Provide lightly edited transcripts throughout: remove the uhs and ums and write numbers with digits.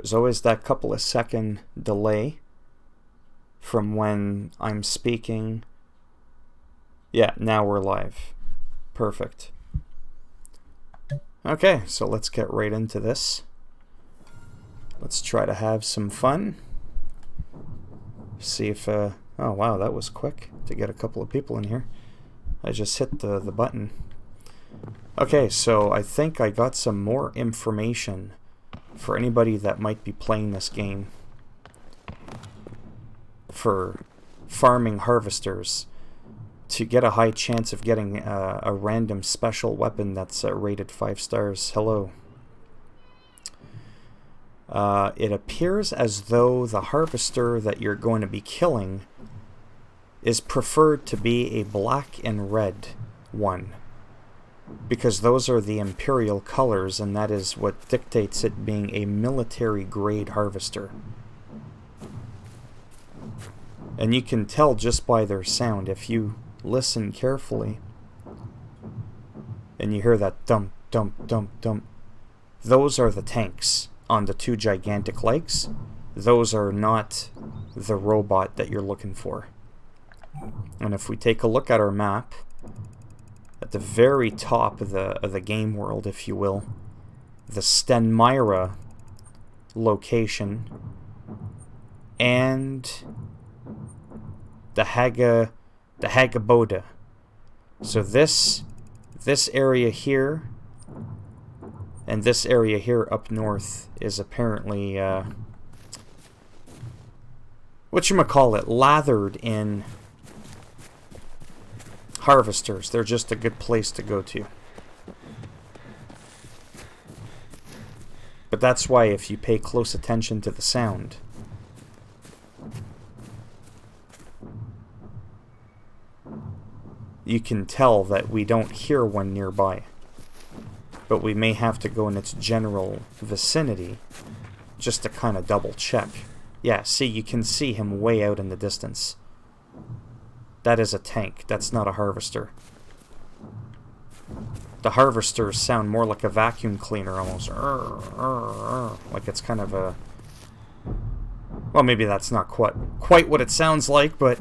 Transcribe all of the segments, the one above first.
There's always that couple of second delay from when I'm speaking. Yeah, now we're live. Perfect. Okay, so let's get right into this. Let's try to have some fun. See if, oh wow, that was quick to get a couple of people in here. I just hit the button. Okay, so I think I got some more information for anybody that might be playing this game for farming harvesters to get a high chance of getting a random special weapon that's rated 5 stars. Hello. It appears as though the harvester that you're going to be killing is preferred to be a black and red one, because those are the imperial colors, and that is what dictates it being a military grade harvester. And you can tell just by their sound. If you listen carefully and you hear that dump, dump, dump, dump, those are the tanks on the 2 gigantic legs. Those are not the robot that you're looking for. And if we take a look at our map, at the very top of the game world, if you will, the Stenmyra location and the Hagaboda. So this area here and this area here up north is apparently whatchamacallit, lathered in harvesters. They're just a good place to go to. But that's why if you pay close attention to the sound, you can tell that we don't hear one nearby. But we may have to go in its general vicinity just to kind of double check. Yeah, see, you can see him way out in the distance. That is a tank. That's not a harvester. The harvesters sound more like a vacuum cleaner almost. Like it's kind of a... Well, maybe that's not quite what it sounds like, but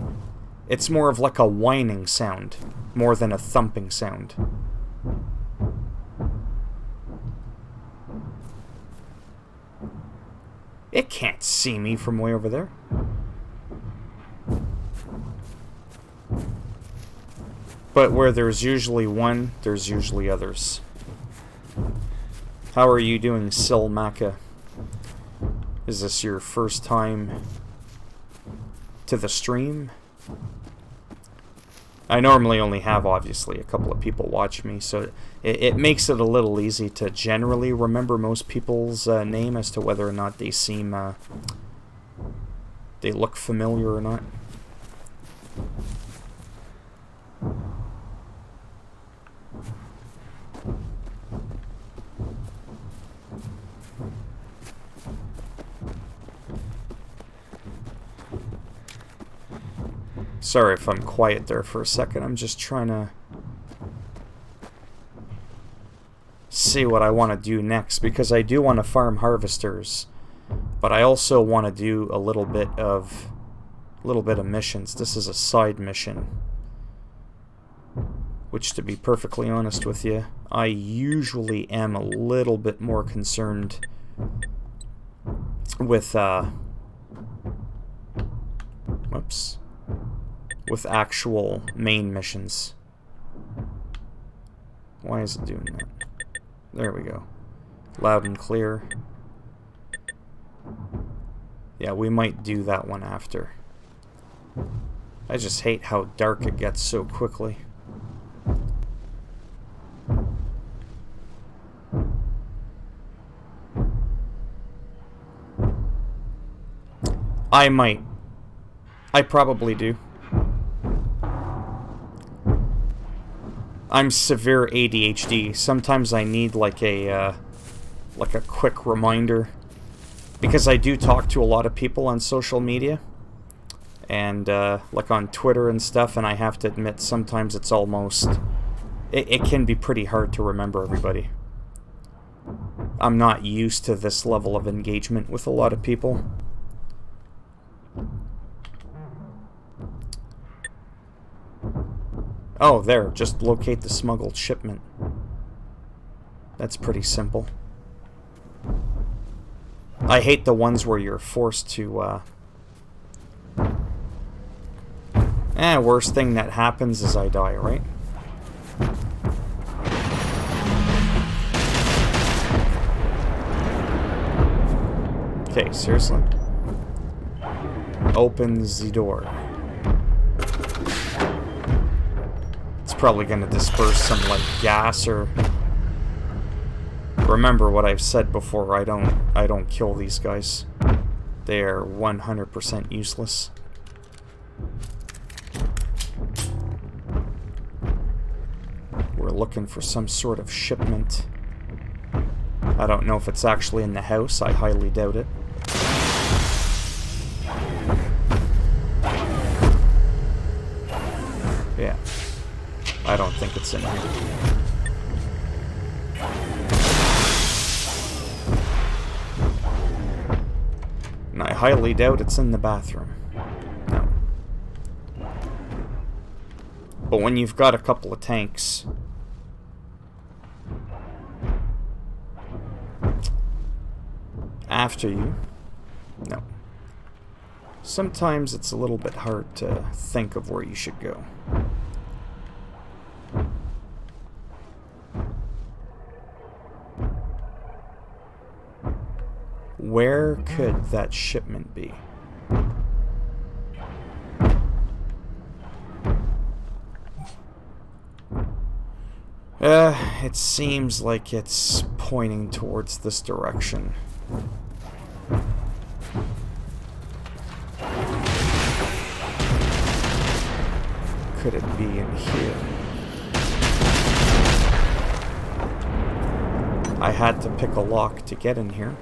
it's more of like a whining sound more than a thumping sound. It can't see me from way over there. But where there's usually one, there's usually others. How are you doing, Silmaka? Is this your first time to the stream? I normally only have, obviously, a couple of people watch me, so it makes it a little easy to generally remember most people's name as to whether or not they seem, they look familiar or not. Sorry if I'm quiet there for a second. I'm just trying to see what I want to do next, because I do want to farm harvesters, but I also want to do a little bit of missions. This is a side mission, which, to be perfectly honest with you, I usually am a little bit more concerned with with actual main missions. Why is it doing that? There we go. Loud and clear. Yeah, we might do that one after. I just hate how dark it gets so quickly. I might. I probably do. I'm severe ADHD. Sometimes I need like a quick reminder, because I do talk to a lot of people on social media, and like on Twitter and stuff, and I have to admit sometimes it's almost... It can be pretty hard to remember everybody. I'm not used to this level of engagement with a lot of people. Oh, there. Just locate the smuggled shipment. That's pretty simple. I hate the ones where you're forced to, worst thing that happens is I die, right? Okay, seriously? Open the door. It's probably gonna disperse some, like, gas or... Remember what I've said before, I don't kill these guys. They are 100% useless. We're looking for some sort of shipment. I don't know if it's actually in the house, I highly doubt it. Yeah. I don't think it's in here. And I highly doubt it's in the bathroom. No. But when you've got a couple of tanks... after you... No. Sometimes it's a little bit hard to think of where you should go. Where could that shipment be? It seems like it's pointing towards this direction. Could it be in here? I had to pick a lock to get in here.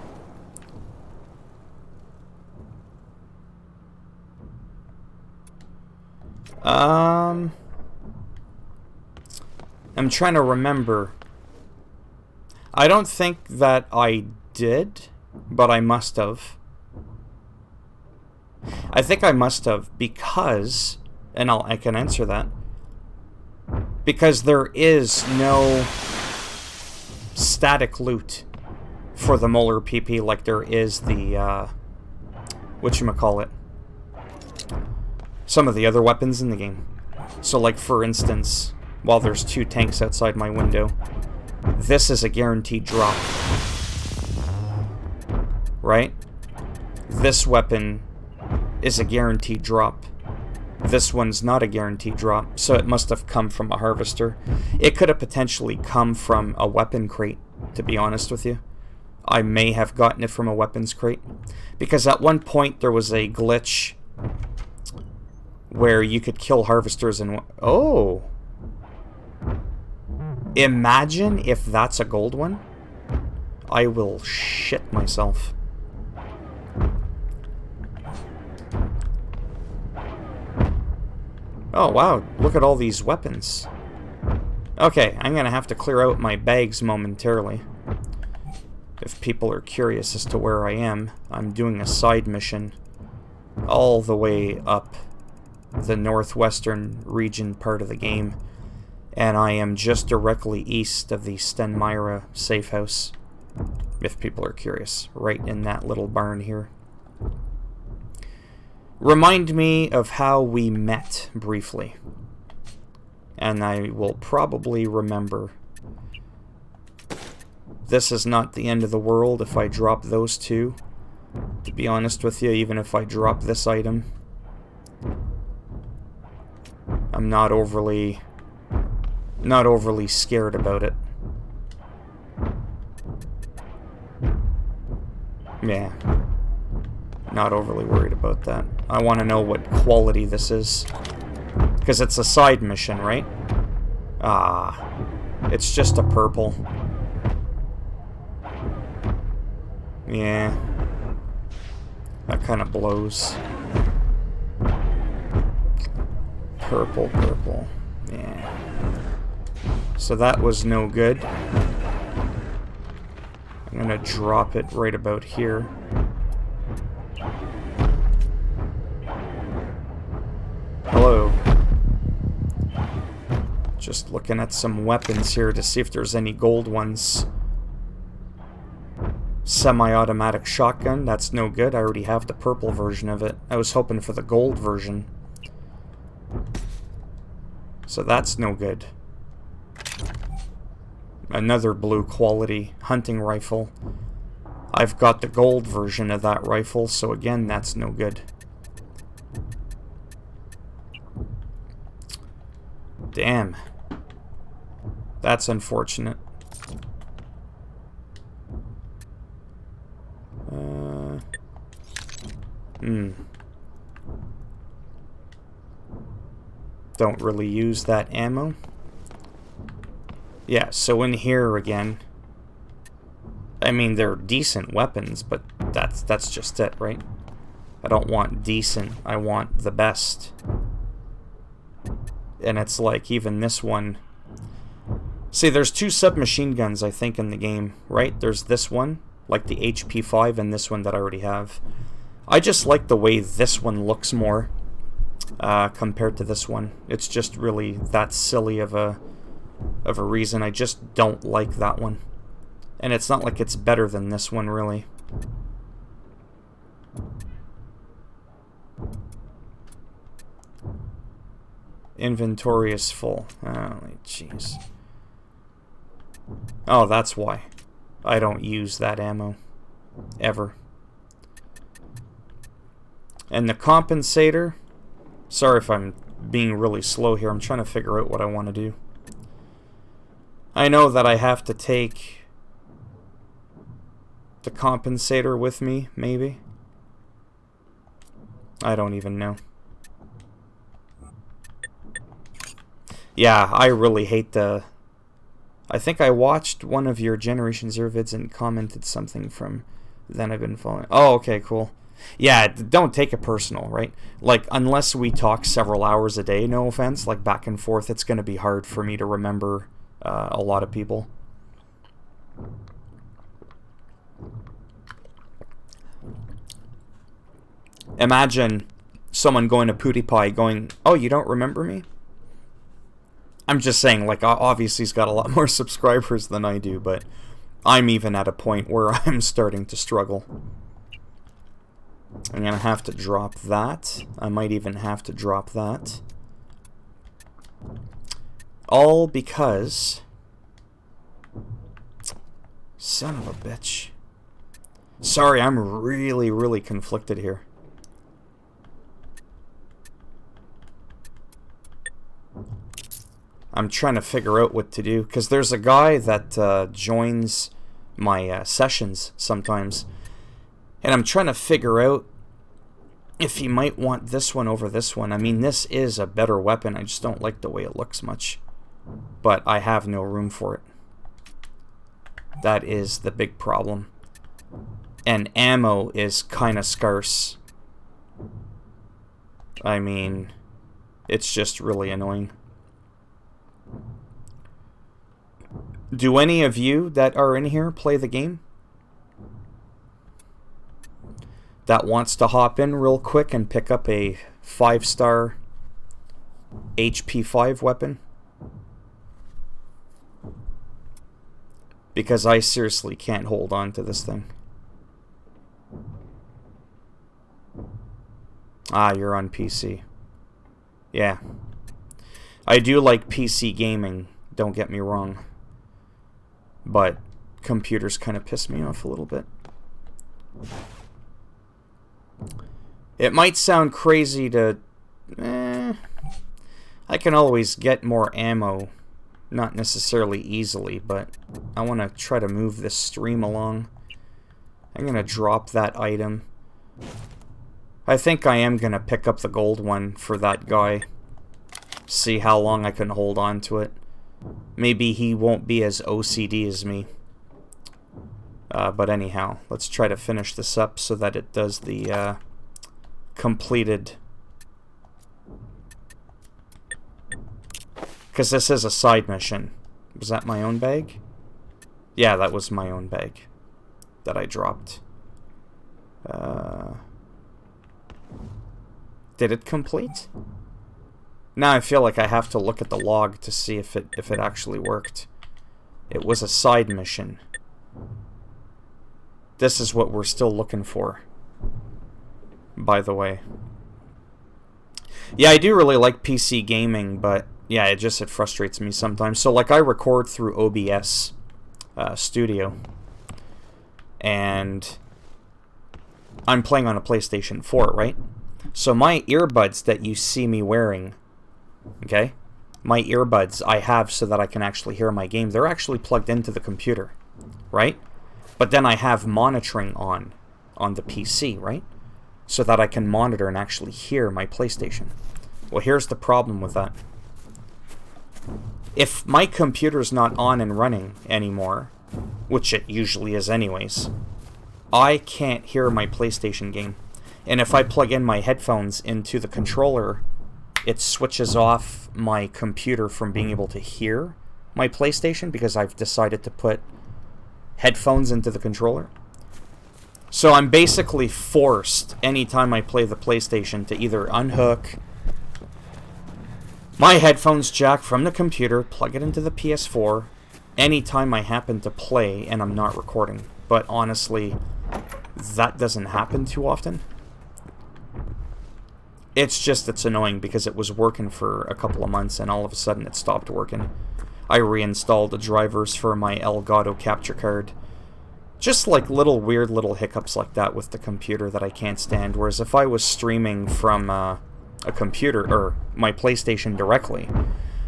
I'm trying to remember. I don't think that I did, but I must have. I think I must have because, and I can answer that, because there is no static loot for the Molar PP like there is the, whatchamacallit, some of the other weapons in the game. So like for instance, while there's 2 tanks outside my window, this is a guaranteed drop. Right? This weapon is a guaranteed drop. This one's not a guaranteed drop, so it must have come from a harvester. It could have potentially come from a weapon crate, to be honest with you. I may have gotten it from a weapons crate. Because at one point there was a glitch where you could kill harvesters in... Oh! Imagine if that's a gold one. I will shit myself. Oh wow, look at all these weapons. Okay, I'm gonna have to clear out my bags momentarily. If people are curious as to where I am, I'm doing a side mission all the way up the northwestern region part of the game, and I am just directly east of the Stenmyra safe house, if people are curious, right in that little barn here. Remind me of how we met briefly, and I will probably remember. This is not the end of the world if I drop those 2, to be honest with you. Even if I drop this item, I'm not overly scared about it. Yeah, not overly worried about that. I want to know what quality this is, because it's a side mission, right? Ah, it's just a purple. Yeah, that kind of blows. Purple, purple. Yeah. So that was no good. I'm gonna drop it right about here. Hello. Just looking at some weapons here to see if there's any gold ones. Semi-automatic shotgun, that's no good. I already have the purple version of it. I was hoping for the gold version. So that's no good. Another blue quality hunting rifle. I've got the gold version of that rifle, so again, that's no good. Damn. That's unfortunate. Don't really use that ammo. Yeah, so in here again, I mean, they're decent weapons, but that's just it, right? I don't want decent, I want the best. And it's like, even this one... See, there's two submachine guns, I think, in the game, right? There's this one, like the HP5, and this one that I already have. I just like the way this one looks more compared to this one. It's just really that silly of a reason. I just don't like that one. And it's not like it's better than this one, really. Inventory is full. Oh, jeez. Oh, that's why. I don't use that ammo. Ever. And the compensator... Sorry if I'm being really slow here. I'm trying to figure out what I want to do. I know that I have to take the compensator with me, maybe. I don't even know. Yeah, I really hate the... I think I watched one of your Generation Zero vids and commented something from then I've been following. Oh, okay, cool. Yeah, don't take it personal, right? Like, unless we talk several hours a day, no offense, like back and forth, it's going to be hard for me to remember a lot of people. Imagine someone going to PewDiePie going, oh, you don't remember me? I'm just saying, like, obviously he's got a lot more subscribers than I do, but I'm even at a point where I'm starting to struggle. I'm gonna have to drop that. I might even have to drop that. All because... Son of a bitch. Sorry, I'm really, really conflicted here. I'm trying to figure out what to do, because there's a guy that joins my sessions sometimes, and I'm trying to figure out if he might want this one over this one. I mean, this is a better weapon, I just don't like the way it looks much. But I have no room for it. That is the big problem. And ammo is kind of scarce. I mean, it's just really annoying. Do any of you that are in here play the game? That wants to hop in real quick and pick up a 5-star HP5 weapon? Because I seriously can't hold on to this thing. Ah, you're on PC. Yeah. I do like PC gaming, don't get me wrong. But computers kind of piss me off a little bit. It might sound crazy to... I can always get more ammo. Not necessarily easily, but I want to try to move this stream along. I'm going to drop that item. I think I am going to pick up the gold one for that guy. See how long I can hold on to it. Maybe he won't be as OCD as me. But anyhow, let's try to finish this up so that it does the completed... Because this is a side mission. Was that my own bag? Yeah, that was my own bag. that I dropped. Did it complete? Now I feel like I have to look at the log to see if it actually worked. It was a side mission. This is what we're still looking for, by the way. Yeah, I do really like PC gaming, but yeah, it frustrates me sometimes. So like I record through OBS Studio, and I'm playing on a PlayStation 4, right? So my earbuds that you see me wearing, okay? My earbuds I have so that I can actually hear my game. They're actually plugged into the computer, right? But then I have monitoring on the PC, right? So that I can monitor and actually hear my PlayStation. Well, here's the problem with that. If my computer's not on and running anymore, which it usually is anyways, I can't hear my PlayStation game. And if I plug in my headphones into the controller, it switches off my computer from being able to hear my PlayStation because I've decided to put headphones into the controller. So I'm basically forced, anytime I play the PlayStation, to either unhook my headphones jack from the computer, plug it into the PS4, anytime I happen to play and I'm not recording. But honestly, that doesn't happen too often. It's annoying because it was working for a couple of months and all of a sudden it stopped working. I reinstalled the drivers for my Elgato capture card. Just like weird little hiccups like that with the computer that I can't stand. Whereas if I was streaming from a computer or my PlayStation directly,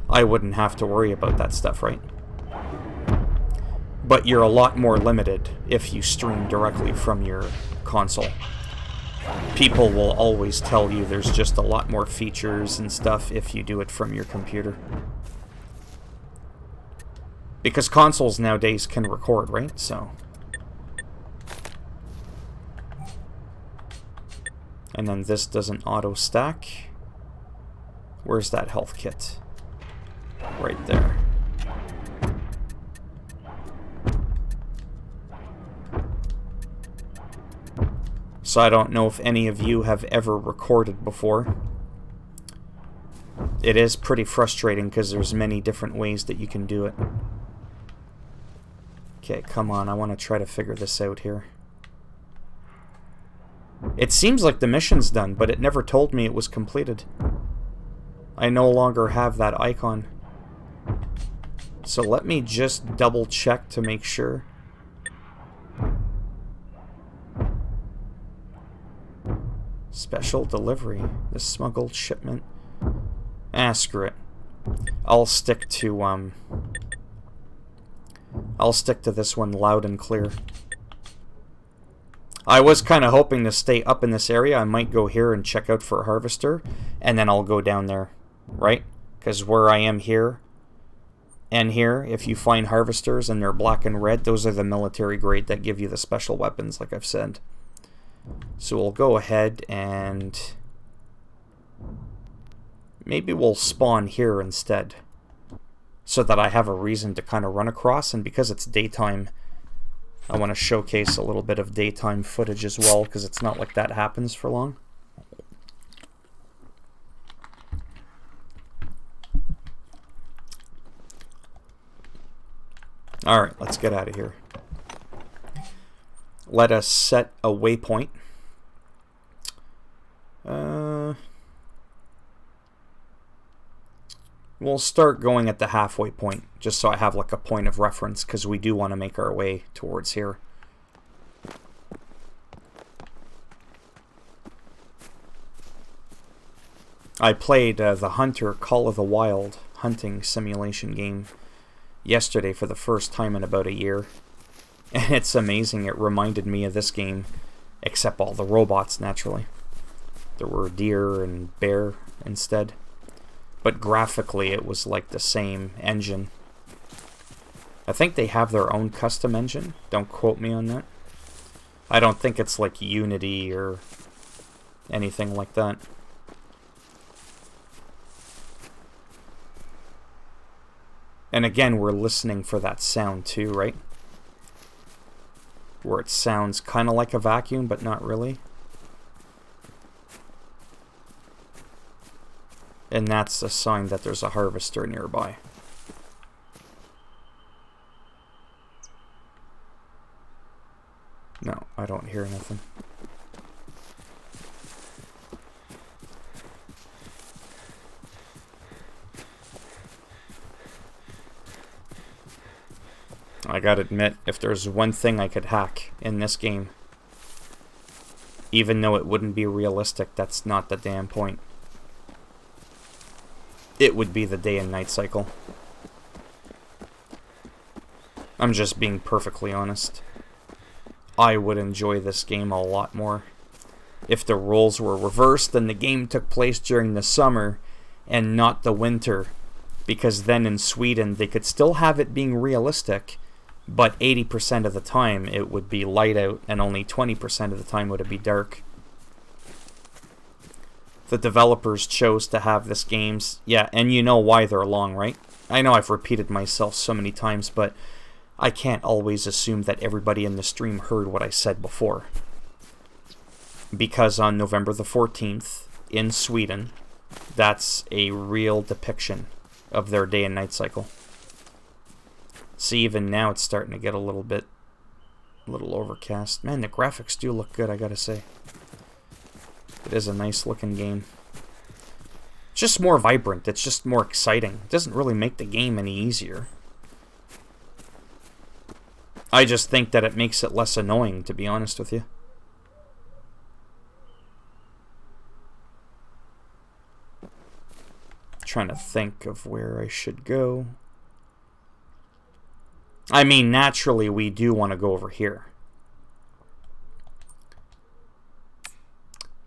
I wouldn't have to worry about that stuff, right? But you're a lot more limited if you stream directly from your console. People will always tell you there's just a lot more features and stuff if you do it from your computer. Because consoles nowadays can record, right? So. And then this doesn't auto-stack. Where's that health kit? Right there. So I don't know if any of you have ever recorded before. It is pretty frustrating because there's many different ways that you can do it. Okay, come on, I want to try to figure this out here. It seems like the mission's done, but it never told me it was completed. I no longer have that icon. So let me just double check to make sure. Special delivery. The smuggled shipment. Ah, screw it. I'll stick to this one loud and clear. I was kind of hoping to stay up in this area. I might go here and check out for a harvester, and then I'll go down there, right? Because where I am here and here, if you find harvesters and they're black and red, those are the military grade that give you the special weapons, like I've said. So we'll go ahead and maybe we'll spawn here instead, so that I have a reason to kind of run across, and because it's daytime, I want to showcase a little bit of daytime footage as well, because it's not like that happens for long. Alright, let's get out of here. Let us set a waypoint. We'll start going at the halfway point, just so I have like a point of reference, because we do want to make our way towards here. I played the Hunter Call of the Wild hunting simulation game yesterday for the first time in about a year. And it's amazing, it reminded me of this game, except all the robots, naturally. There were deer and bear instead. But graphically, it was like the same engine. I think they have their own custom engine. Don't quote me on that. I don't think it's like Unity or anything like that. And again, we're listening for that sound too, right? where it sounds kind of like a vacuum, but not really. And that's a sign that there's a harvester nearby. No, I don't hear nothing. I gotta admit, if there's one thing I could hack in this game, even though it wouldn't be realistic, that's not the damn point. It would be the day and night cycle. I'm just being perfectly honest. I would enjoy this game a lot more if the roles were reversed and the game took place during the summer and not the winter, because then in Sweden they could still have it being realistic, but 80% of the time it would be light out and only 20% of the time would it be dark. The developers chose to have this game's... Yeah, and you know why they're long, right? I know I've repeated myself so many times, but I can't always assume that everybody in the stream heard what I said before. Because on November the 14th, in Sweden, that's a real depiction of their day and night cycle. See, even now it's starting to get a little overcast. Man, the graphics do look good, I gotta say. It is a nice looking game. It's just more vibrant, it's just more exciting. It doesn't really make the game any easier. I just think that it makes it less annoying, to be honest with you. Trying to think of where I should go. I mean, naturally, we do want to go over here.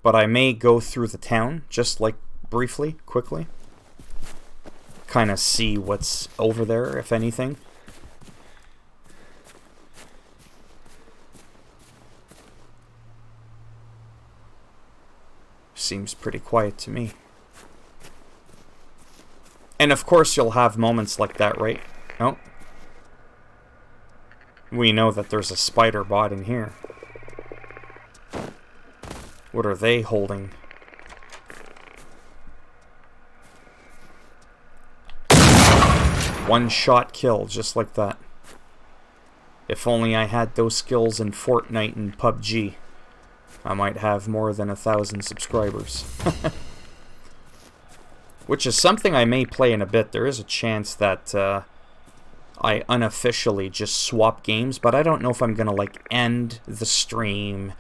But I may go through the town, just like briefly, quickly. Kind of see what's over there, if anything. Seems pretty quiet to me. And of course you'll have moments like that, right? Oh. We know that there's a spider bot in here. What are they holding? One shot kill, just like that. If only I had those skills in Fortnite and PUBG, I might have more than 1,000 subscribers. Which is something I may play in a bit. There is a chance that I unofficially just swap games, but I don't know if I'm gonna like end the stream,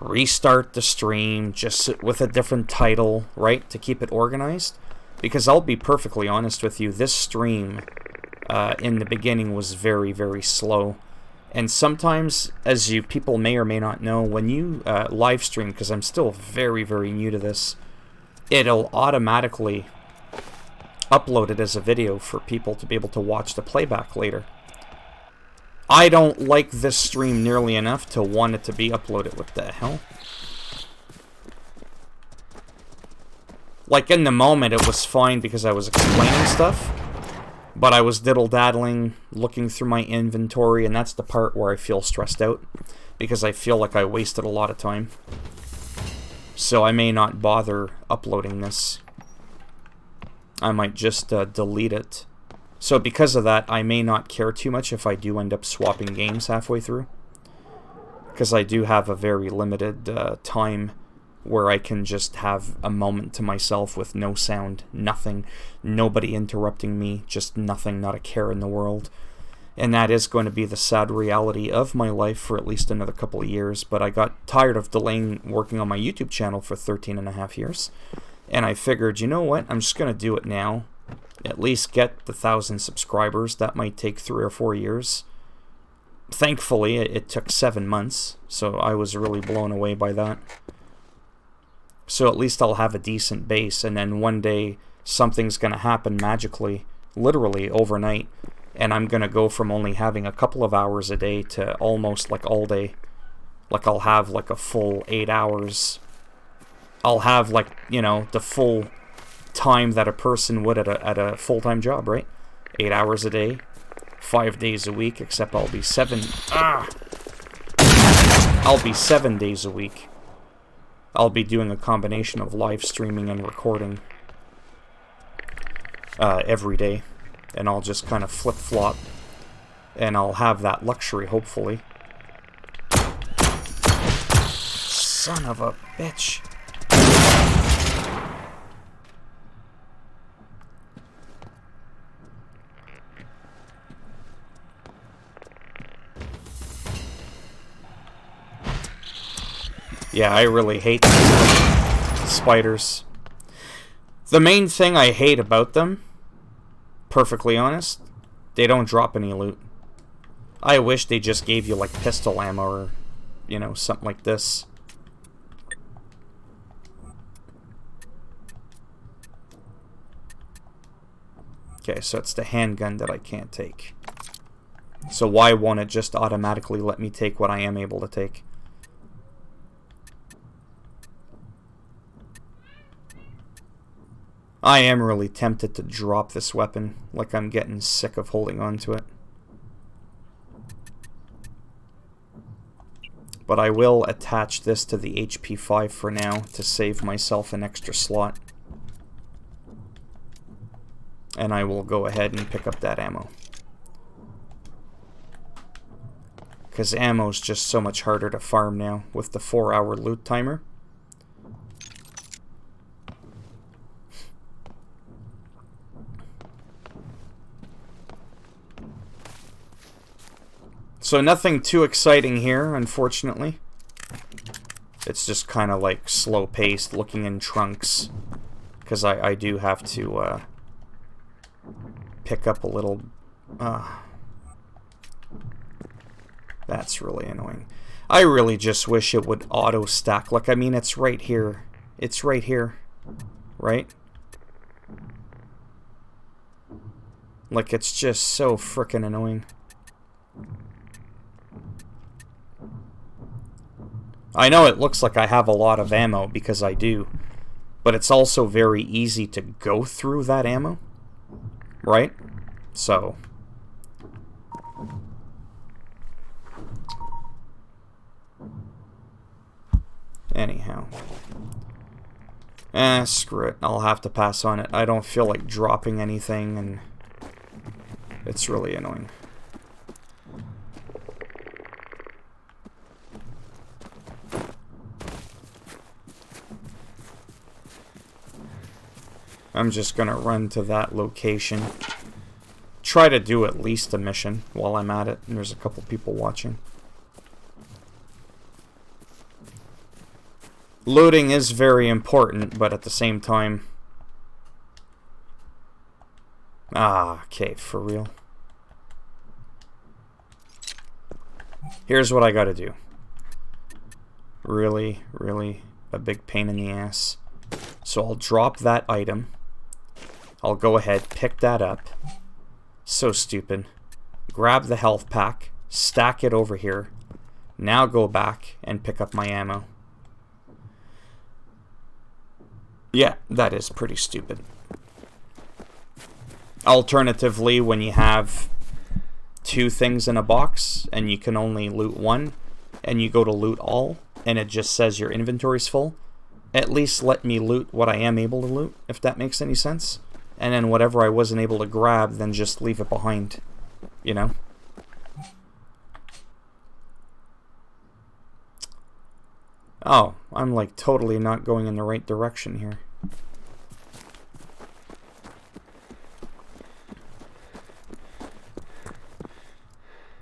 restart the stream, just with a different title, right, to keep it organized. Because I'll be perfectly honest with you, this stream in the beginning was very, very slow. And sometimes, as you people may or may not know, when you live stream, because I'm still very, very new to this, it'll automatically upload it as a video for people to be able to watch the playback later. I don't like this stream nearly enough to want it to be uploaded. What the hell? Like, in the moment, it was fine because I was explaining stuff, but I was diddle-daddling, looking through my inventory, and that's the part where I feel stressed out, because I feel like I wasted a lot of time. So I may not bother uploading this. I might just delete it. So because of that, I may not care too much if I do end up swapping games halfway through. Because I do have a very limited time where I can just have a moment to myself with no sound, nothing, nobody interrupting me, just nothing, not a care in the world. And that is going to be the sad reality of my life for at least another couple of years. But I got tired of delaying working on my YouTube channel for 13.5 years. And I figured, you know what, I'm just going to do it now. At least get the 1,000 subscribers. That might take 3 or 4 years. Thankfully, it took 7 months. So I was really blown away by that. So at least I'll have a decent base. And then one day, something's going to happen magically, literally overnight. And I'm going to go from only having a couple of hours a day to almost like all day. Like I'll have like a full 8 hours. I'll have like, you know, the full time that a person would at a full-time job, right? 8 hours a day, 5 days a week, except I'll be 7. I'll be 7 days a week. I'll be doing a combination of live streaming and recording every day. And I'll just kind of flip-flop. And I'll have that luxury, hopefully. Son of a bitch. Yeah, I really hate spiders. The main thing I hate about them, perfectly honest, they don't drop any loot. I wish they just gave you like pistol ammo or, you know, something like this. Okay, so it's the handgun that I can't take. So why won't it just automatically let me take what I am able to take? I am really tempted to drop this weapon, like I'm getting sick of holding on to it. But I will attach this to the HP5 for now to save myself an extra slot. And I will go ahead and pick up that ammo. Because ammo's just so much harder to farm now with the 4-hour loot timer. So nothing too exciting here, unfortunately. It's just kind of like slow-paced, looking in trunks. Because I do have to pick up a little... that's really annoying. I really just wish it would auto-stack. Like, I mean, it's right here. It's right here. Right? Like, it's just so frickin' annoying. I know it looks like I have a lot of ammo, because I do. But it's also very easy to go through that ammo. Right? So... anyhow. Screw it. I'll have to pass on it. I don't feel like dropping anything, and... it's really annoying. I'm just gonna run to that location. Try to do at least a mission while I'm at it, and there's a couple people watching. Looting is very important, but at the same time... okay, for real. Here's what I gotta do. Really, really a big pain in the ass. So I'll drop that item. I'll go ahead, pick that up. So stupid. Grab the health pack, stack it over here. Now go back and pick up my ammo. Yeah, that is pretty stupid. Alternatively, when you have 2 things in a box and you can only loot 1, and you go to loot all, and it just says your inventory's full, at least let me loot what I am able to loot, if that makes any sense. And then whatever I wasn't able to grab, then just leave it behind. You know? Oh, I'm like totally not going in the right direction here.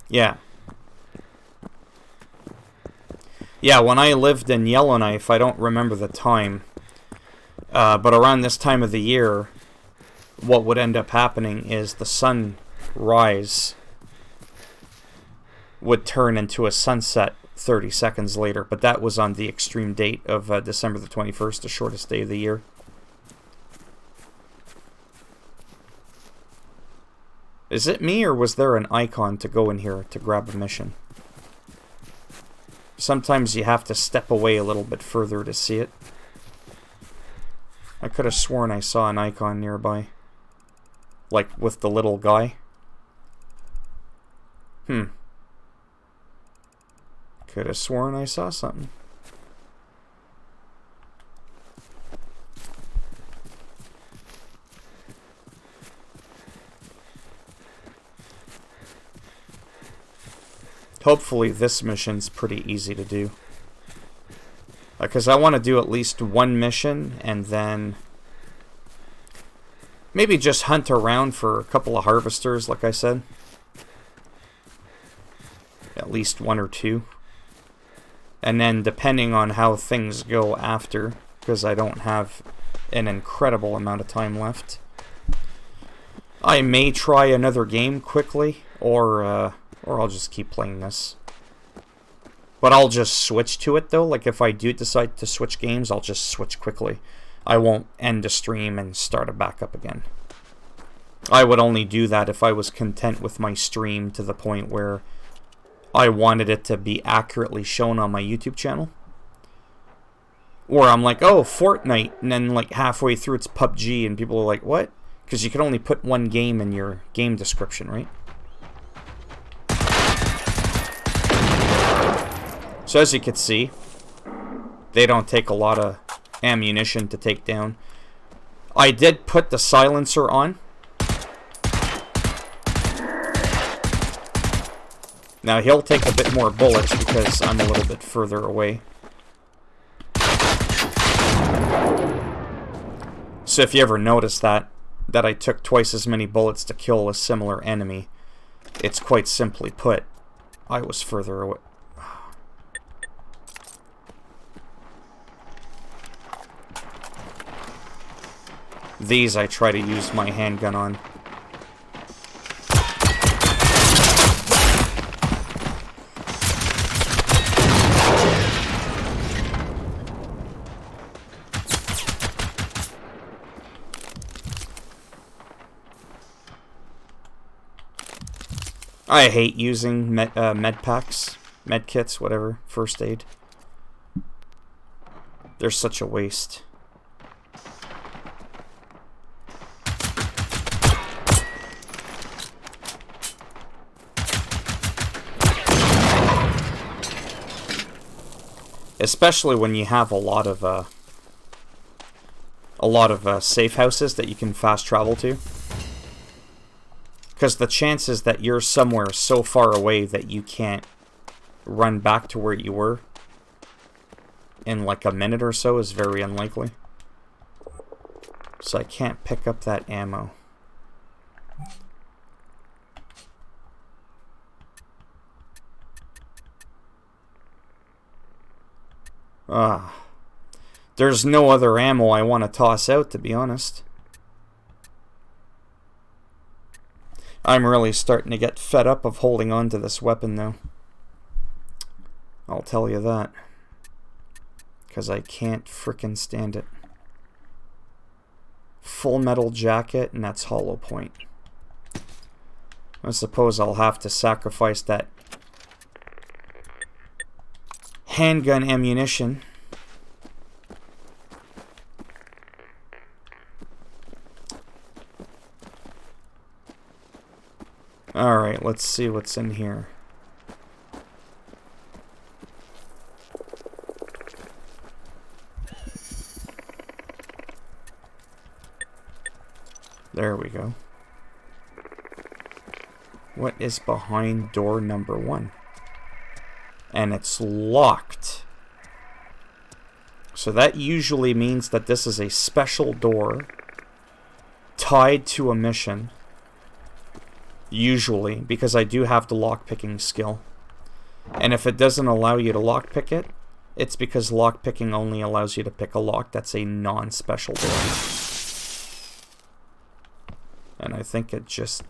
Yeah. Yeah, when I lived in Yellowknife, I don't remember the time, but around this time of the year, what would end up happening is the sunrise would turn into a sunset 30 seconds later, but that was on the extreme date of December the 21st, the shortest day of the year. Is it me, or was there an icon to go in here to grab a mission? Sometimes you have to step away a little bit further to see it. I could have sworn I saw an icon nearby. Like with the little guy. Could have sworn I saw something. Hopefully this mission's pretty easy to do. Because I want to do at least one mission and then maybe just hunt around for a couple of harvesters, like I said. At least one or two. And then depending on how things go after, because I don't have an incredible amount of time left, I may try another game quickly, or I'll just keep playing this. But I'll just switch to it though. Like if I do decide to switch games, I'll just switch quickly. I won't end the stream and start it back up again. I would only do that if I was content with my stream to the point where I wanted it to be accurately shown on my YouTube channel. Or I'm like, oh, Fortnite, and then like halfway through it's PUBG, and people are like, what? Because you can only put one game in your game description, right? So as you can see, they don't take a lot of ammunition to take down. I did put the silencer on. Now he'll take a bit more bullets because I'm a little bit further away. So if you ever notice that I took twice as many bullets to kill a similar enemy, it's quite simply put, I was further away. These I try to use my handgun on. I hate using med packs, med kits, whatever, first aid. They're such a waste. Especially when you have a lot of safe houses that you can fast travel to. Because the chances that you're somewhere so far away that you can't run back to where you were in like a minute or so is very unlikely. So I can't pick up that ammo. There's no other ammo I want to toss out, to be honest. I'm really starting to get fed up of holding on to this weapon, though. I'll tell you that. Because I can't frickin' stand it. Full metal jacket, and that's hollow point. I suppose I'll have to sacrifice that handgun ammunition. Alright, let's see what's in here. There we go. What is behind door number 1? And it's locked. So that usually means that this is a special door tied to a mission. Usually, because I do have the lockpicking skill. And if it doesn't allow you to lockpick it, it's because lockpicking only allows you to pick a lock that's a non-special door. And I think it just...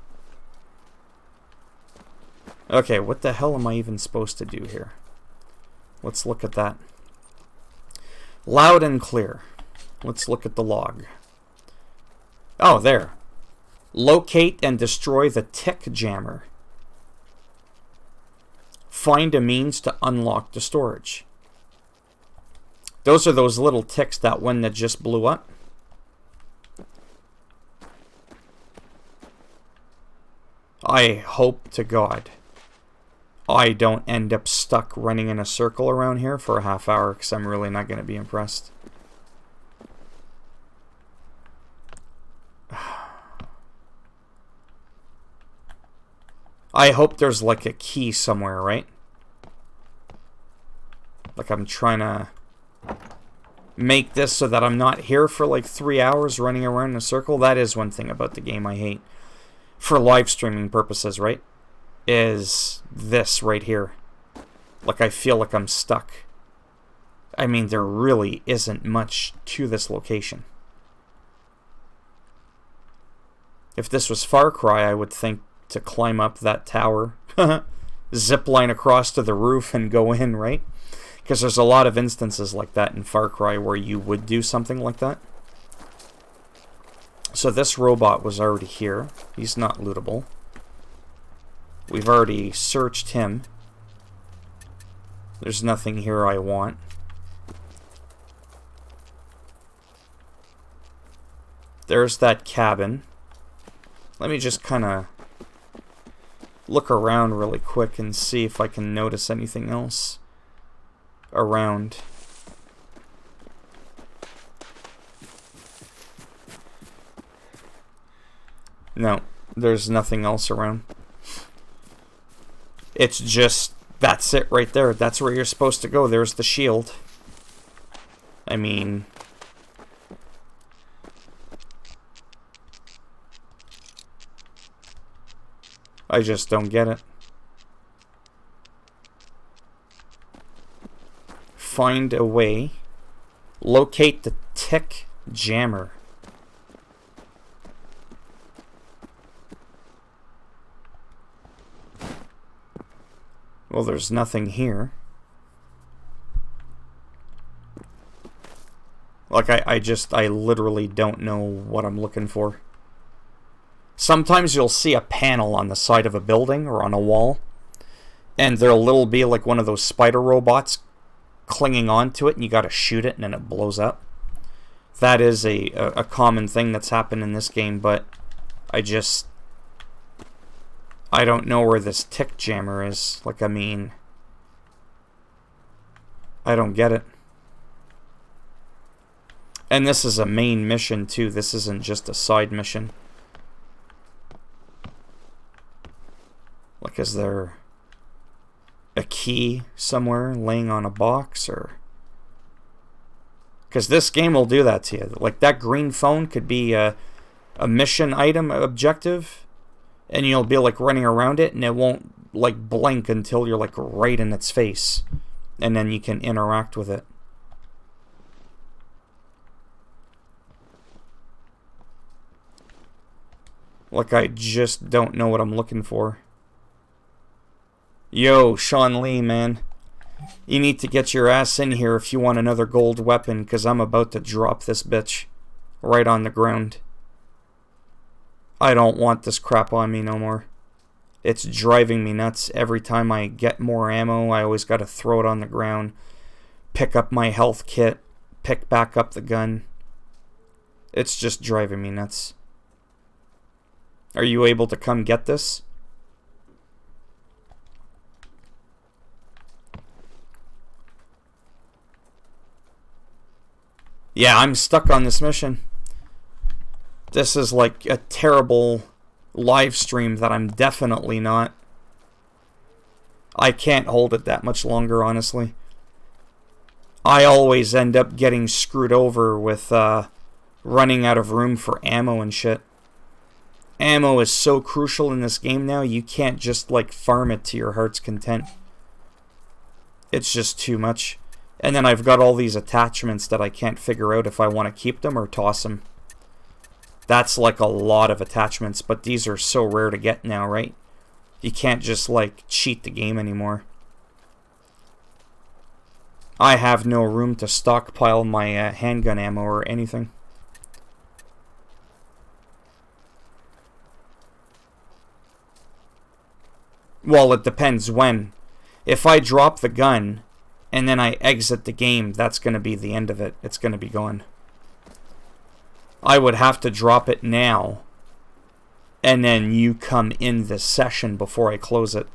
Okay, what the hell am I even supposed to do here? Let's look at that. Loud and clear. Let's look at the log. Oh, there. Locate and destroy the tick jammer. Find a means to unlock the storage. Those are those little ticks, that one that just blew up. I hope to God I don't end up stuck running in a circle around here for a half hour, because I'm really not going to be impressed. I hope there's like a key somewhere, right? Like I'm trying to make this so that I'm not here for like 3 hours running around in a circle. That is one thing about the game I hate. For live streaming purposes, right? Is this right here. Like I feel like I'm stuck. I mean, there really isn't much to this location. If this was Far Cry, I would think to climb up that tower, zip line across to the roof and go in, right? Because there's a lot of instances like that in Far Cry where you would do something like that. So this robot was already here. He's not lootable. We've already searched him. There's nothing here I want. There's that cabin. Let me just kind of look around really quick and see if I can notice anything else around. No, there's nothing else around. It's just, that's it right there. That's where you're supposed to go. There's the shield. I mean, I just don't get it. Find a way. Locate the tick jammer. Well, there's nothing here. Like, I literally don't know what I'm looking for. Sometimes you'll see a panel on the side of a building or on a wall, and there'll be like one of those spider robots clinging onto it, and you gotta shoot it, and then it blows up. That is a common thing that's happened in this game, but I don't know where this tick jammer is. Like, I mean, I don't get it. And this is a main mission, too. This isn't just a side mission. Like, is there a key somewhere laying on a box, or... Because this game will do that to you. Like, that green phone could be a mission item objective, and you'll be, like, running around it, and it won't, like, blink until you're, like, right in its face. And then you can interact with it. Like, I just don't know what I'm looking for. Yo, Sean Lee, man. You need to get your ass in here if you want another gold weapon, because I'm about to drop this bitch right on the ground. I don't want this crap on me no more. It's driving me nuts. Every time I get more ammo, I always got to throw it on the ground, pick up my health kit, pick back up the gun. It's just driving me nuts. Are you able to come get this? Yeah, I'm stuck on this mission. This is like a terrible live stream that I'm definitely not. I can't hold it that much longer, honestly. I always end up getting screwed over with running out of room for ammo and shit. Ammo is so crucial in this game now, you can't just like farm it to your heart's content. It's just too much. And then I've got all these attachments that I can't figure out if I want to keep them or toss them. That's like a lot of attachments, but these are so rare to get now, right? You can't just like cheat the game anymore. I have no room to stockpile my handgun ammo or anything. Well, it depends when. If I drop the gun and then I exit the game, that's going to be the end of it. It's going to be gone. I would have to drop it now, and then you come in this session before I close it.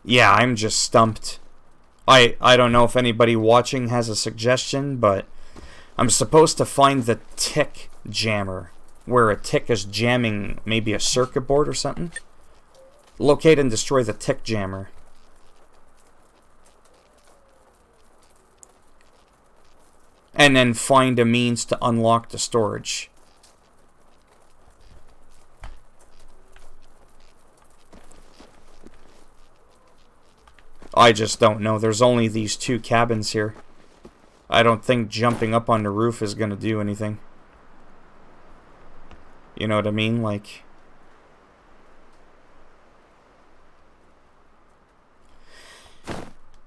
Yeah, I'm just stumped. I don't know if anybody watching has a suggestion, but I'm supposed to find the tick jammer, where a tick is jamming maybe a circuit board or something. Locate and destroy the tick jammer. And then find a means to unlock the storage. I just don't know. There's only these 2 cabins here. I don't think jumping up on the roof is going to do anything. You know what I mean? Like...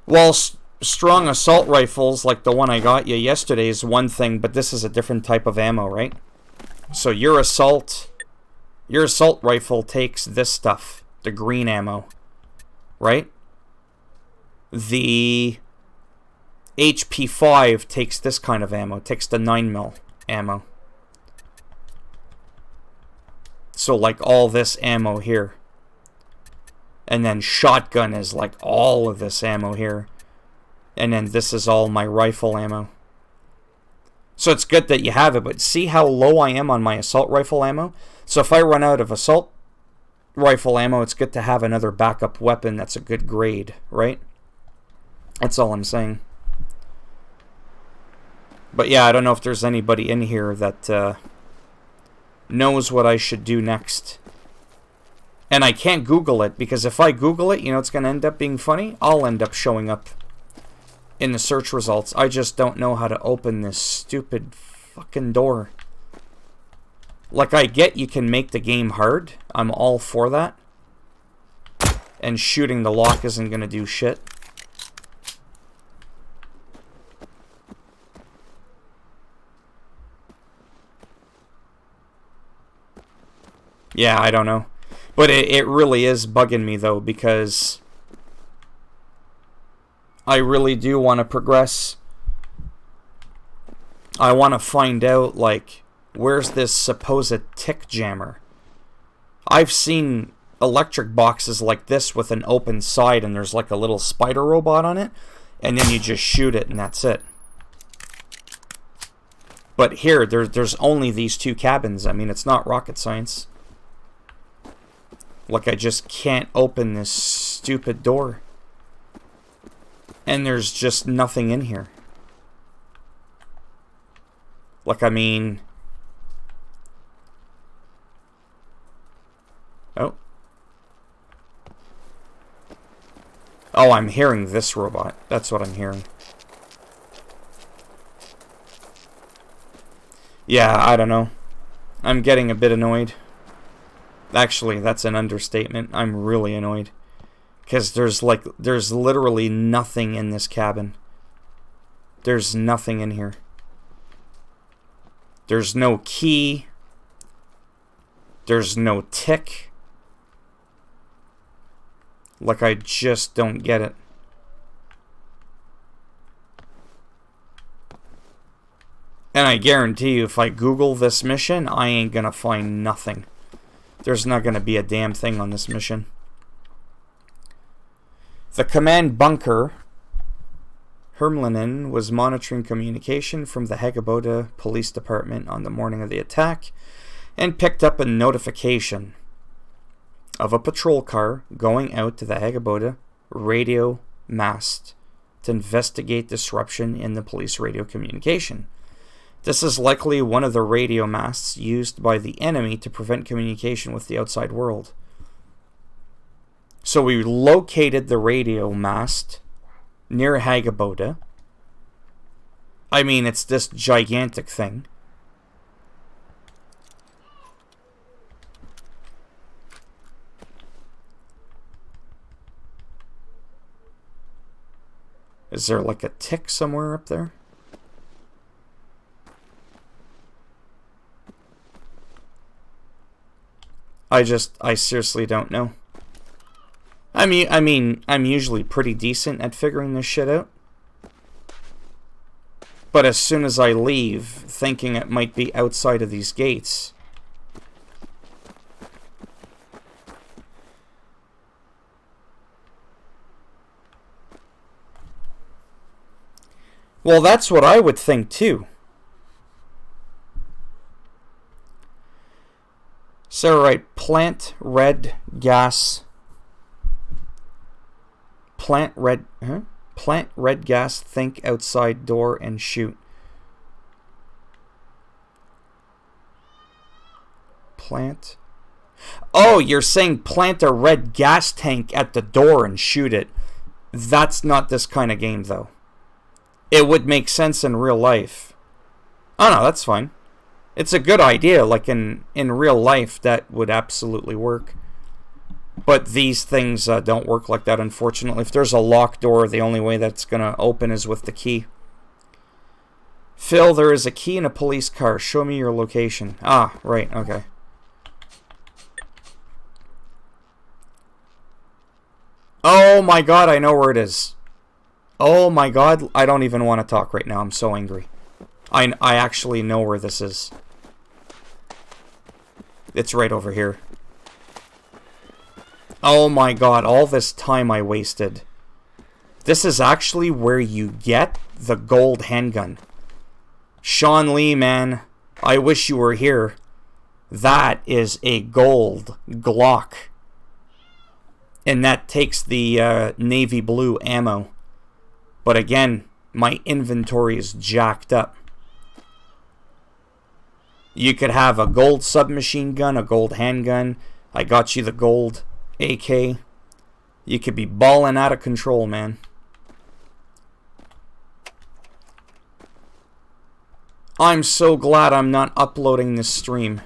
Well, strong assault rifles, like the one I got you yesterday, is one thing, but this is a different type of ammo, right? So your assault rifle takes this stuff, the green ammo, right? The HP5 takes this kind of ammo, takes the 9mm ammo. So like all this ammo here. And then shotgun is like all of this ammo here. And then this is all my rifle ammo. So it's good that you have it, but see how low I am on my assault rifle ammo? So if I run out of assault rifle ammo, it's good to have another backup weapon that's a good grade, right? That's all I'm saying. But yeah, I don't know if there's anybody in here that knows what I should do next. And I can't Google it, because if I Google it, you know it's going to end up being funny? I'll end up showing up in the search results. I just don't know how to open this stupid fucking door. Like, I get you can make the game hard. I'm all for that. And shooting the lock isn't going to do shit. Yeah, I don't know. But it really is bugging me, though, because I really do want to progress. I want to find out, like, where's this supposed tick jammer? I've seen electric boxes like this with an open side and there's like a little spider robot on it, and then you just shoot it and that's it. But here, there's only these 2 cabins. I mean, it's not rocket science. Like, I just can't open this stupid door. And there's just nothing in here. Like, I mean... Oh. Oh, I'm hearing this robot. That's what I'm hearing. Yeah, I don't know. I'm getting a bit annoyed. Actually, that's an understatement. I'm really annoyed. Because there's literally nothing in this cabin. There's nothing in here. There's no key. There's no tick. Like, I just don't get it. And I guarantee you, if I Google this mission, I ain't gonna find nothing. There's not gonna be a damn thing on this mission. The command bunker, Hermlinen, was monitoring communication from the Hagaboda Police Department on the morning of the attack and picked up a notification of a patrol car going out to the Hagaboda radio mast to investigate disruption in the police radio communication. This is likely one of the radio masts used by the enemy to prevent communication with the outside world. So we located the radio mast near Hagaboda. I mean, it's this gigantic thing. Is there like a tick somewhere up there? I seriously don't know. I mean, I'm usually pretty decent at figuring this shit out. But as soon as I leave, thinking it might be outside of these gates, Well, that's what I would think too. So, right, plant red gas. Plant red gas, think outside door and shoot. Plant. Oh, you're saying plant a red gas tank at the door and shoot it. That's not this kind of game, though. It would make sense in real life. Oh, no, that's fine. It's a good idea. Like in real life, that would absolutely work. But these things don't work like that, unfortunately. If there's a locked door, the only way that's going to open is with the key. Phil, there is a key in a police car. Show me your location. Ah, right, okay. Oh my god, I know where it is. Oh my god, I don't even want to talk right now. I'm so angry. I actually know where this is. It's right over here. Oh my god, all this time I wasted. This is actually where you get the gold handgun. Sean Lee, man, I wish you were here. That is a gold Glock. And that takes the navy blue ammo. But again, my inventory is jacked up. You could have a gold submachine gun, a gold handgun. I got you the gold AK. You could be balling out of control, man. I'm so glad I'm not uploading this stream.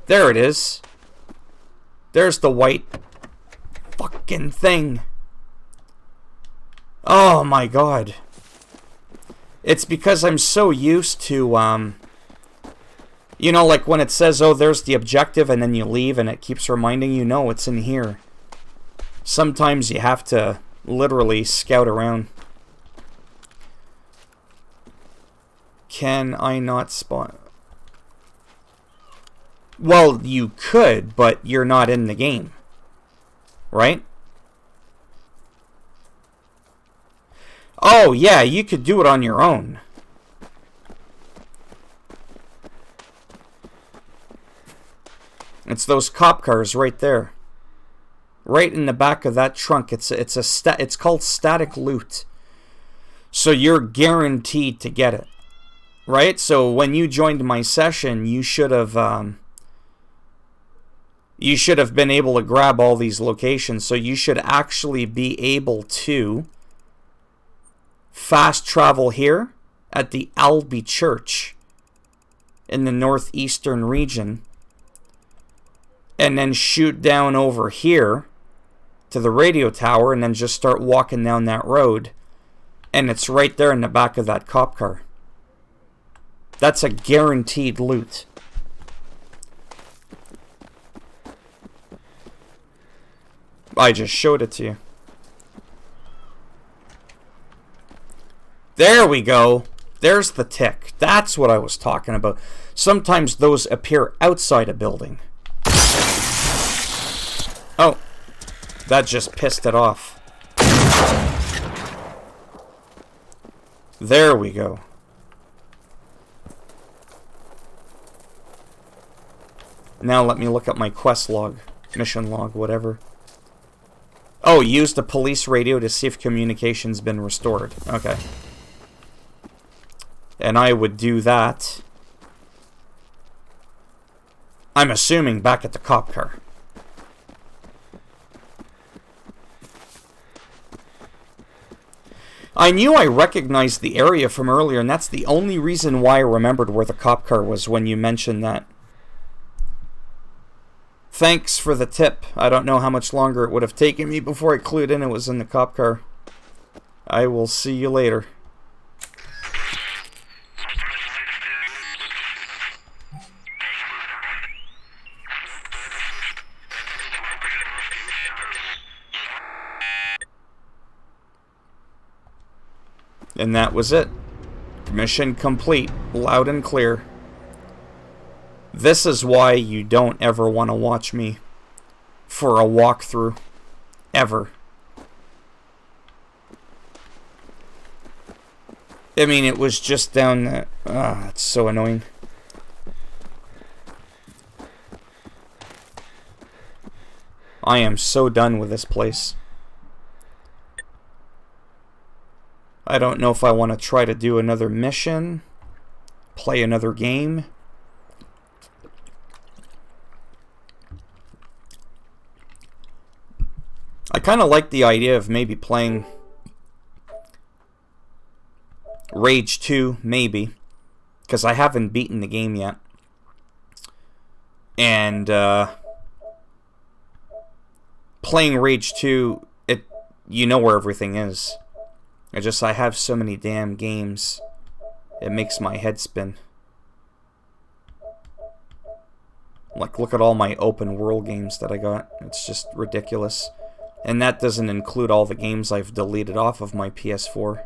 There it is. There's the white fucking thing. Oh my god. It's because I'm so used to, you know, like when it says, oh, there's the objective, and then you leave, and it keeps reminding you, no, it's in here. Sometimes you have to literally scout around. Can I not spawn? Well, you could, but you're not in the game. Right? Oh, yeah, you could do it on your own. It's those cop cars right there. Right in the back of that trunk. It's called static loot. So you're guaranteed to get it. Right? So when you joined my session, you should have been able to grab all these locations. So you should actually be able to fast travel here at the Albi Church in the northeastern region, and then shoot down over here to the radio tower, and then just start walking down that road, and it's right there in the back of that cop car. That's a guaranteed loot. I just showed it to you. There we go. There's the tick. That's what I was talking about. Sometimes those appear outside a building. Oh, that just pissed it off. There we go. Now let me look at my quest log, mission log, whatever. Oh, use the police radio to see if communication's been restored. Okay. And I would do that, I'm assuming, back at the cop car. I knew I recognized the area from earlier, and that's the only reason why I remembered where the cop car was when you mentioned that. Thanks for the tip. I don't know how much longer it would have taken me before I clued in it was in the cop car. I will see you later. And that was it. Mission complete. Loud and clear. This is why you don't ever want to watch me for a walkthrough. Ever. I mean, it was just down the... Ah, it's so annoying. I am so done with this place. I don't know if I want to try to do another mission, play another game. I kind of like the idea of maybe playing Rage 2, maybe, because I haven't beaten the game yet. And playing Rage 2, you know where everything is. I have so many damn games, it makes my head spin. Like, look at all my open world games that I got. It's just ridiculous. And that doesn't include all the games I've deleted off of my PS4.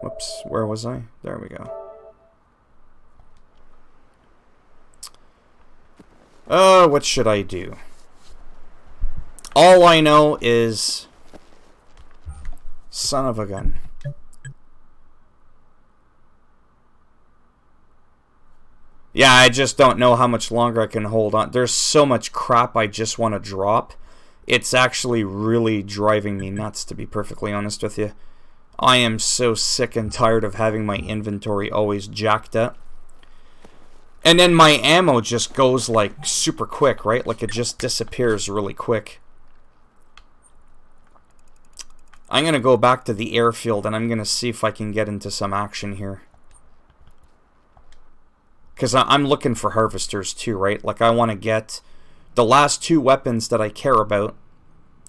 Whoops, where was I? There we go. What should I do? All I know is... Son of a gun. Yeah, I just don't know how much longer I can hold on. There's so much crap I just want to drop. It's actually really driving me nuts, to be perfectly honest with you. I am so sick and tired of having my inventory always jacked up. And then my ammo just goes like super quick, right? Like it just disappears really quick. I'm going to go back to the airfield and I'm going to see if I can get into some action here. Because I'm looking for harvesters too, right? Like I want to get the last two weapons that I care about.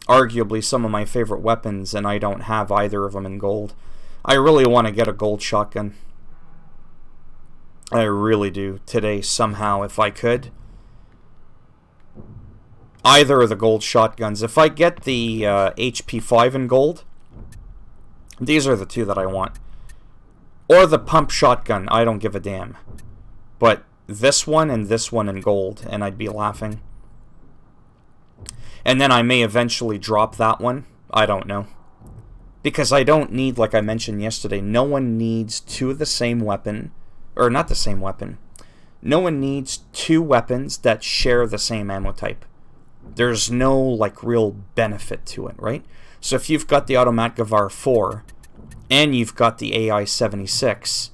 Arguably some of my favorite weapons, and I don't have either of them in gold. I really want to get a gold shotgun. I really do. Today, somehow, if I could. Either of the gold shotguns. If I get the HP 5 in gold, these are the two that I want. Or the pump shotgun. I don't give a damn. But this one and this one in gold, and I'd be laughing. And then I may eventually drop that one. I don't know. Because I don't need, like I mentioned yesterday, no one needs two of the same weapon. Or not the same weapon. No one needs two weapons that share the same ammo type. There's no, like, real benefit to it, right? So if you've got the Automat Gavar 4, and you've got the AI-76,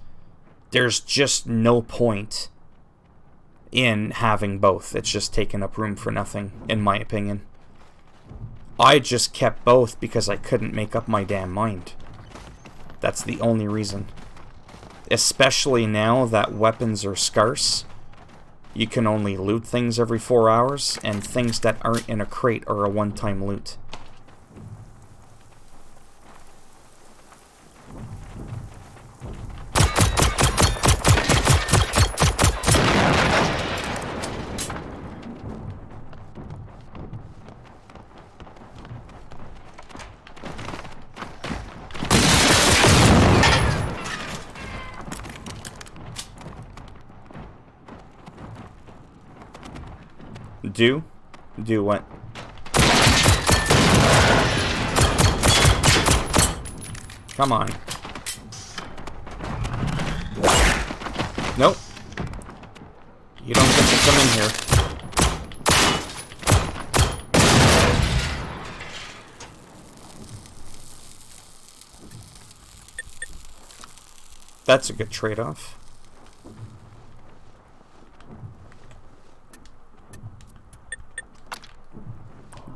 there's just no point in having both. It's just taking up room for nothing, in my opinion. I just kept both because I couldn't make up my damn mind. That's the only reason. Especially now that weapons are scarce. You can only loot things every 4 hours, and things that aren't in a crate are a one-time loot. Do what? Come on. Nope. You don't get to come in here. That's a good trade-off.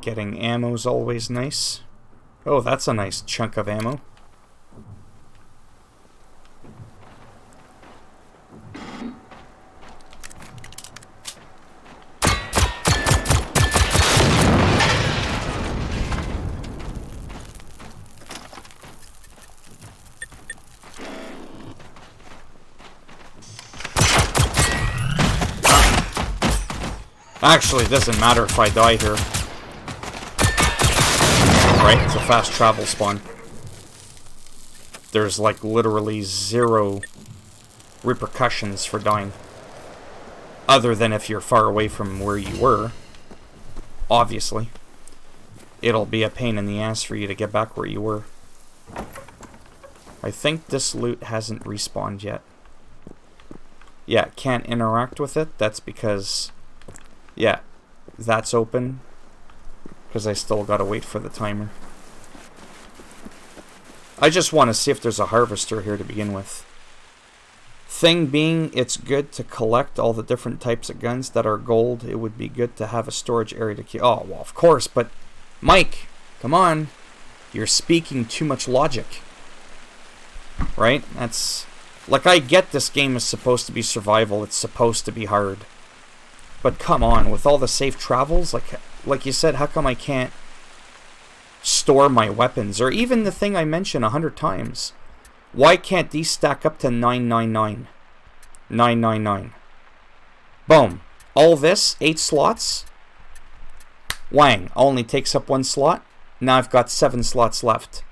Getting ammo's always nice. Oh, that's a nice chunk of ammo. Actually, it doesn't matter if I die here. Right? It's a fast travel spawn. There's like literally zero repercussions for dying. Other than if you're far away from where you were. Obviously. It'll be a pain in the ass for you to get back where you were. I think this loot hasn't respawned yet. Yeah, can't interact with it. That's because... Yeah, that's open. Because I still gotta wait for the timer. I just want to see if there's a harvester here to begin with. Thing being, it's good to collect all the different types of guns that are gold. It would be good to have a storage area to keep... Oh, well, of course, but... Mike, come on. You're speaking too much logic. Right? That's... Like, I get this game is supposed to be survival. It's supposed to be hard. But come on, with all the safe travels, like you said, how come I can't store my weapons? Or even the thing I mentioned 100 times. Why can't these stack up to 999? 999. Boom. All this, 8 slots. Wang. Only takes up 1 slot. Now I've got 7 slots left.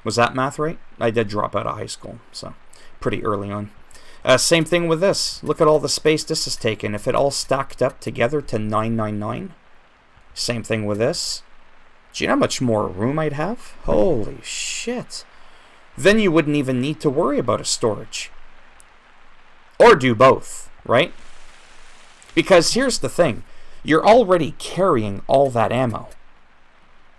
Was that math right? I did drop out of high school, so pretty early on. Same thing with this. Look at all the space this has taken. If it all stacked up together to 999. Same thing with this. Do you know how much more room I'd have? Holy shit. Then you wouldn't even need to worry about a storage. Or do both, right? Because here's the thing. You're already carrying all that ammo.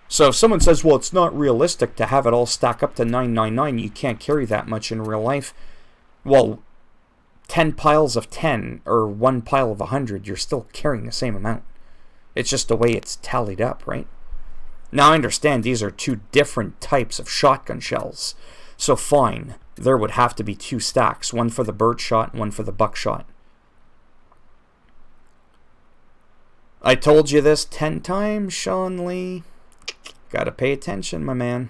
So if someone says, well, it's not realistic to have it all stack up to 999, you can't carry that much in real life. Well, 10 piles of 10 or 1 pile of 100, you're still carrying the same amount. It's just the way it's tallied up, right? Now I understand these are 2 different types of shotgun shells. So fine, there would have to be 2 stacks. One for the birdshot and one for the buckshot. I told you this 10 times, Sean Lee. Gotta pay attention, my man.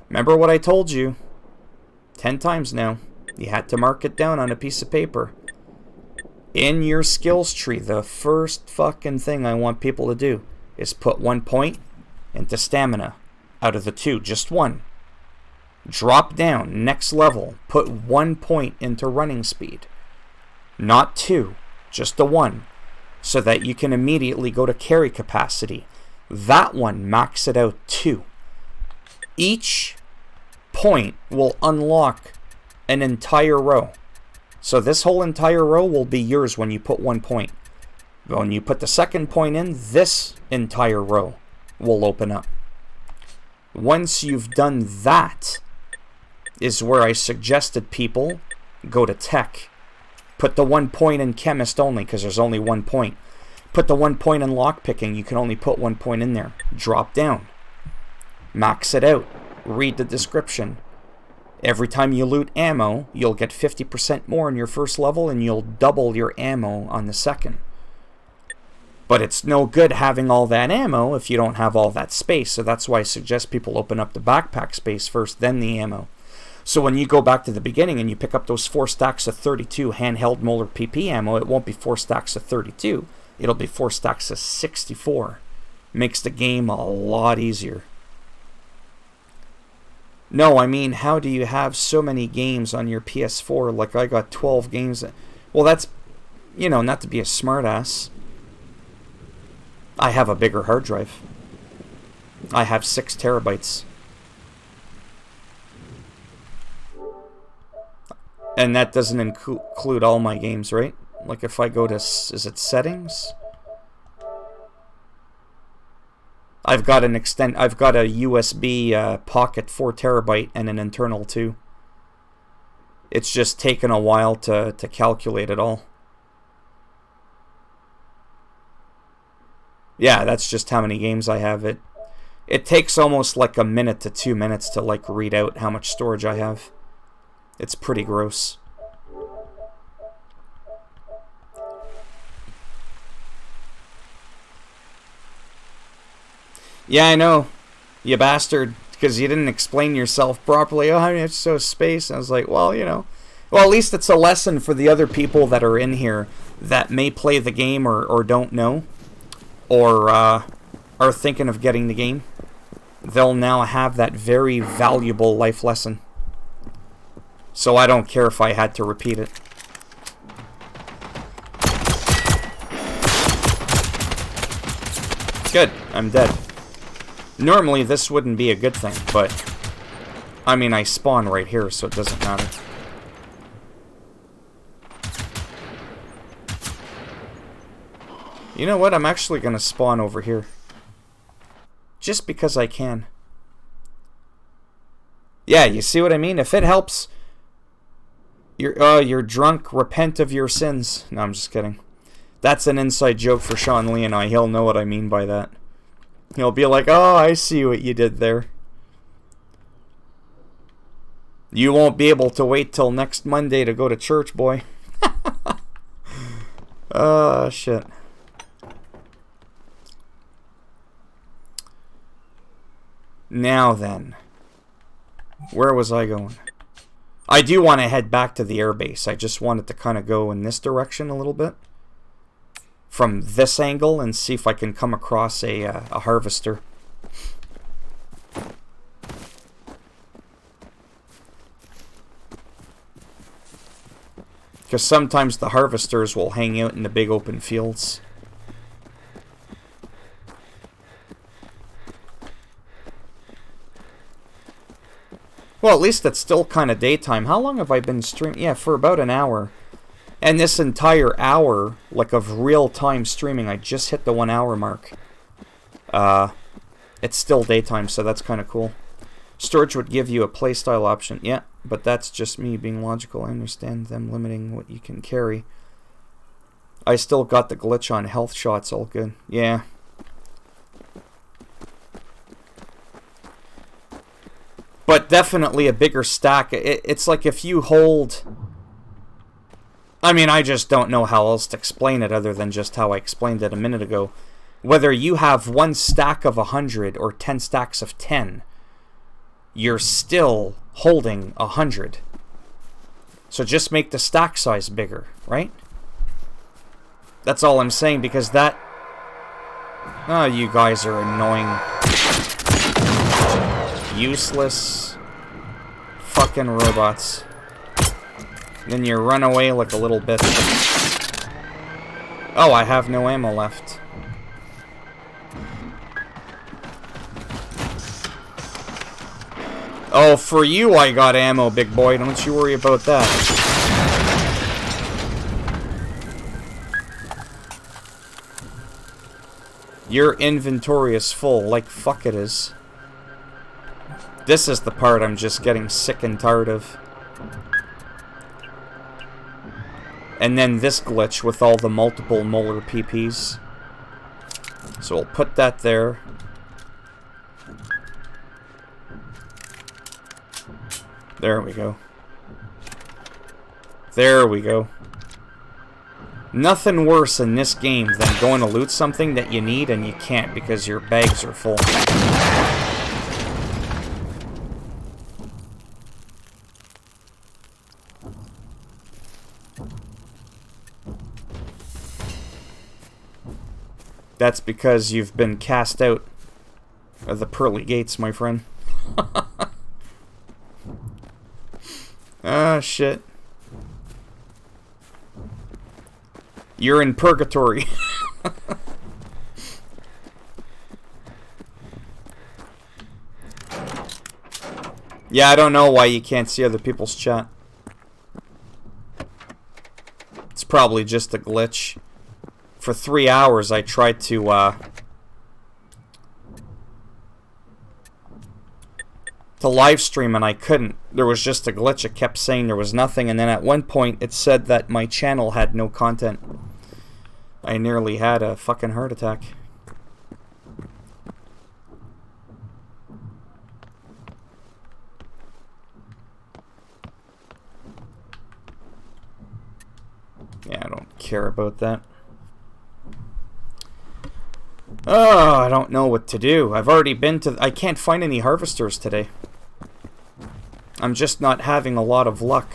Remember what I told you 10 times now. You had to mark it down on a piece of paper. In your skills tree, the first fucking thing I want people to do is put 1 point into stamina. Out of the 2, just 1. Drop down, next level, put 1 point into running speed. Not 2, just a 1. So that you can immediately go to carry capacity. That one, max it out 2. Each point will unlock an entire row. So this whole entire row will be yours when you put 1 point. When you put the second point in, this entire row will open up. Once you've done that, is where I suggested people go to tech. Put the 1 point in chemist only, because there's only 1 point. Put the 1 point in lockpicking, you can only put 1 point in there. Drop down. Max it out. Read the description. Every time you loot ammo, you'll get 50% more in your first level, and you'll double your ammo on the second. But it's no good having all that ammo if you don't have all that space, so that's why I suggest people open up the backpack space first, then the ammo. So when you go back to the beginning and you pick up those 4 stacks of 32 handheld Molar PP ammo, it won't be 4 stacks of 32. It'll be 4 stacks of 64. Makes the game a lot easier. No, I mean, how do you have so many games on your PS4? Like, I got 12 games. Well, that's, you know, not to be a smartass. I have a bigger hard drive. I have 6 terabytes. And that doesn't include all my games, right? Like if I go to, is it settings? I've got a USB pocket 4 terabyte and an internal 2. It's just taken a while to calculate it all. Yeah, that's just how many games I have. It takes almost like a minute to 2 minutes to like read out how much storage I have. It's pretty gross. Yeah, I know. You bastard. Because you didn't explain yourself properly. Oh, it's so space. I was like, well, you know. Well, at least it's a lesson for the other people that are in here that may play the game or don't know. Or are thinking of getting the game. They'll now have that very valuable life lesson. So I don't care if I had to repeat it. Good, I'm dead. Normally, this wouldn't be a good thing, but... I mean, I spawn right here, so it doesn't matter. You know what? I'm actually gonna spawn over here. Just because I can. Yeah, you see what I mean? If it helps... You're drunk, repent of your sins. No, I'm just kidding. That's an inside joke for Sean Lee and I. He'll know what I mean by that. He'll be like, oh, I see what you did there. You won't be able to wait till next Monday to go to church, boy. Oh, shit. Now then. Where was I going? I do want to head back to the airbase. I just wanted to kind of go in this direction a little bit. From this angle and see if I can come across a harvester. Because sometimes the harvesters will hang out in the big open fields. Well, at least it's still kind of daytime. How long have I been streaming? Yeah, for about an hour. And this entire hour, like, of real-time streaming, I just hit the 1 hour mark. It's still daytime, so that's kind of cool. Storage would give you a playstyle option. Yeah, but that's just me being logical. I understand them limiting what you can carry. I still got the glitch on health shots, all good. Yeah. But definitely a bigger stack. It's like if you hold... I mean, I just don't know how else to explain it other than just how I explained it a minute ago. Whether you have 1 stack of 100 or 10 stacks of 10, you're still holding 100. So just make the stack size bigger, right? That's all I'm saying, because that... Oh, you guys are annoying. Useless fucking robots. Then you run away like a little bitch. Oh, I have no ammo left. Oh, for you I got ammo, big boy. Don't you worry about that. Your inventory is full, like fuck it is. This is the part I'm just getting sick and tired of. And then this glitch with all the multiple molar PPs. So we'll put that there. There we go. There we go. Nothing worse in this game than going to loot something that you need and you can't because your bags are full. That's because you've been cast out of the pearly gates, my friend. Ah, shit. You're in purgatory. Yeah, I don't know why you can't see other people's chat. It's probably just a glitch. For 3 hours, I tried to live stream and I couldn't. There was just a glitch. It kept saying there was nothing, and then at one point it said that my channel had no content. I nearly had a fucking heart attack. Yeah, I don't care about that. Oh, I don't know what to do. I've already been to... I can't find any harvesters today. I'm just not having a lot of luck.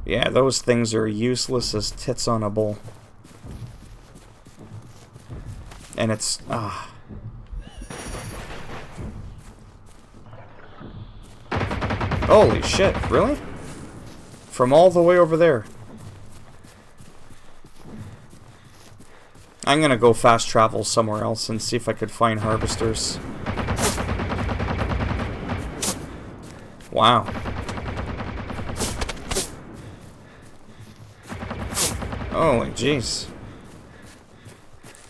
Yeah, those things are useless as tits on a bowl. And it's... Holy shit, really? From all the way over there. I'm gonna go fast travel somewhere else and see if I could find harvesters. Wow. Holy jeez.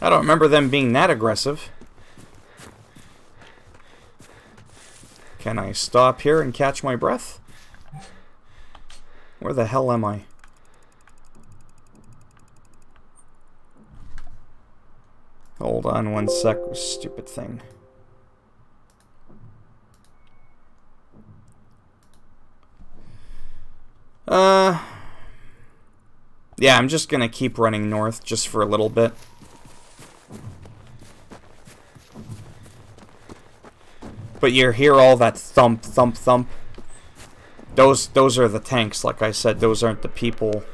I don't remember them being that aggressive. Can I stop here and catch my breath? Where the hell am I? Hold on one sec, stupid thing. Yeah, I'm just gonna keep running north just for a little bit. But you hear all that thump, thump, thump. Those are the tanks, like I said. Those aren't the people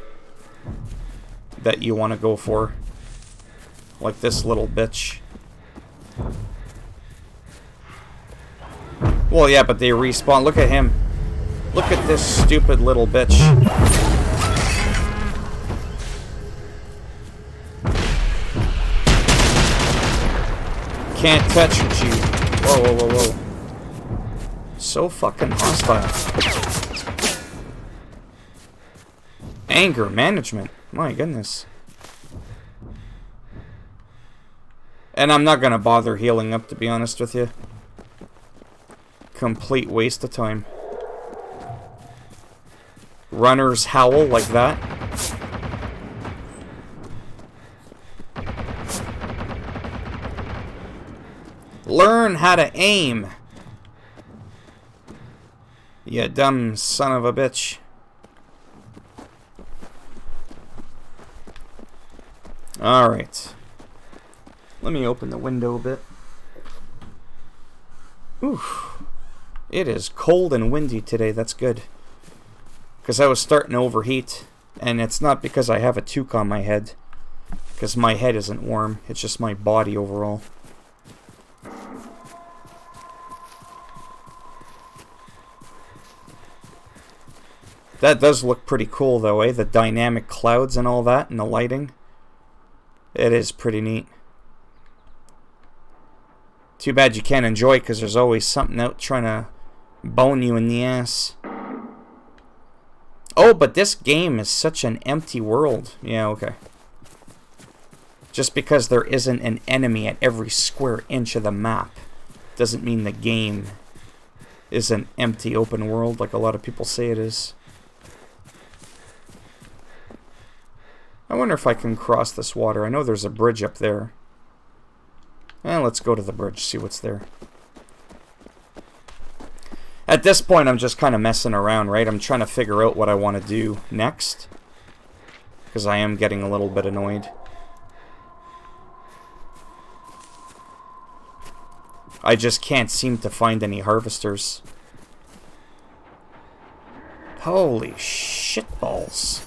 that you want to go for. Like this little bitch. Well, yeah, but they respawn. Look at him. Look at this stupid little bitch. Can't touch you. Whoa, whoa, whoa, whoa. So fucking hostile. Anger management. My goodness. And I'm not gonna bother healing up, to be honest with you. Complete waste of time. Runners howl like that. Learn how to aim. You dumb son of a bitch. Alright. Let me open the window a bit. Oof. It is cold and windy today, that's good. Because I was starting to overheat. And it's not because I have a toque on my head. Because my head isn't warm. It's just my body overall. That does look pretty cool though, eh? The dynamic clouds and all that, and the lighting. It is pretty neat. Too bad you can't enjoy it because there's always something out trying to bone you in the ass. Oh, but this game is such an empty world. Yeah, okay. Just because there isn't an enemy at every square inch of the map doesn't mean the game is an empty open world like a lot of people say it is. I wonder if I can cross this water. I know there's a bridge up there. Let's go to the bridge, see what's there. At this point, I'm just kind of messing around, right? I'm trying to figure out what I want to do next. Because I am getting a little bit annoyed. I just can't seem to find any harvesters. Holy shitballs.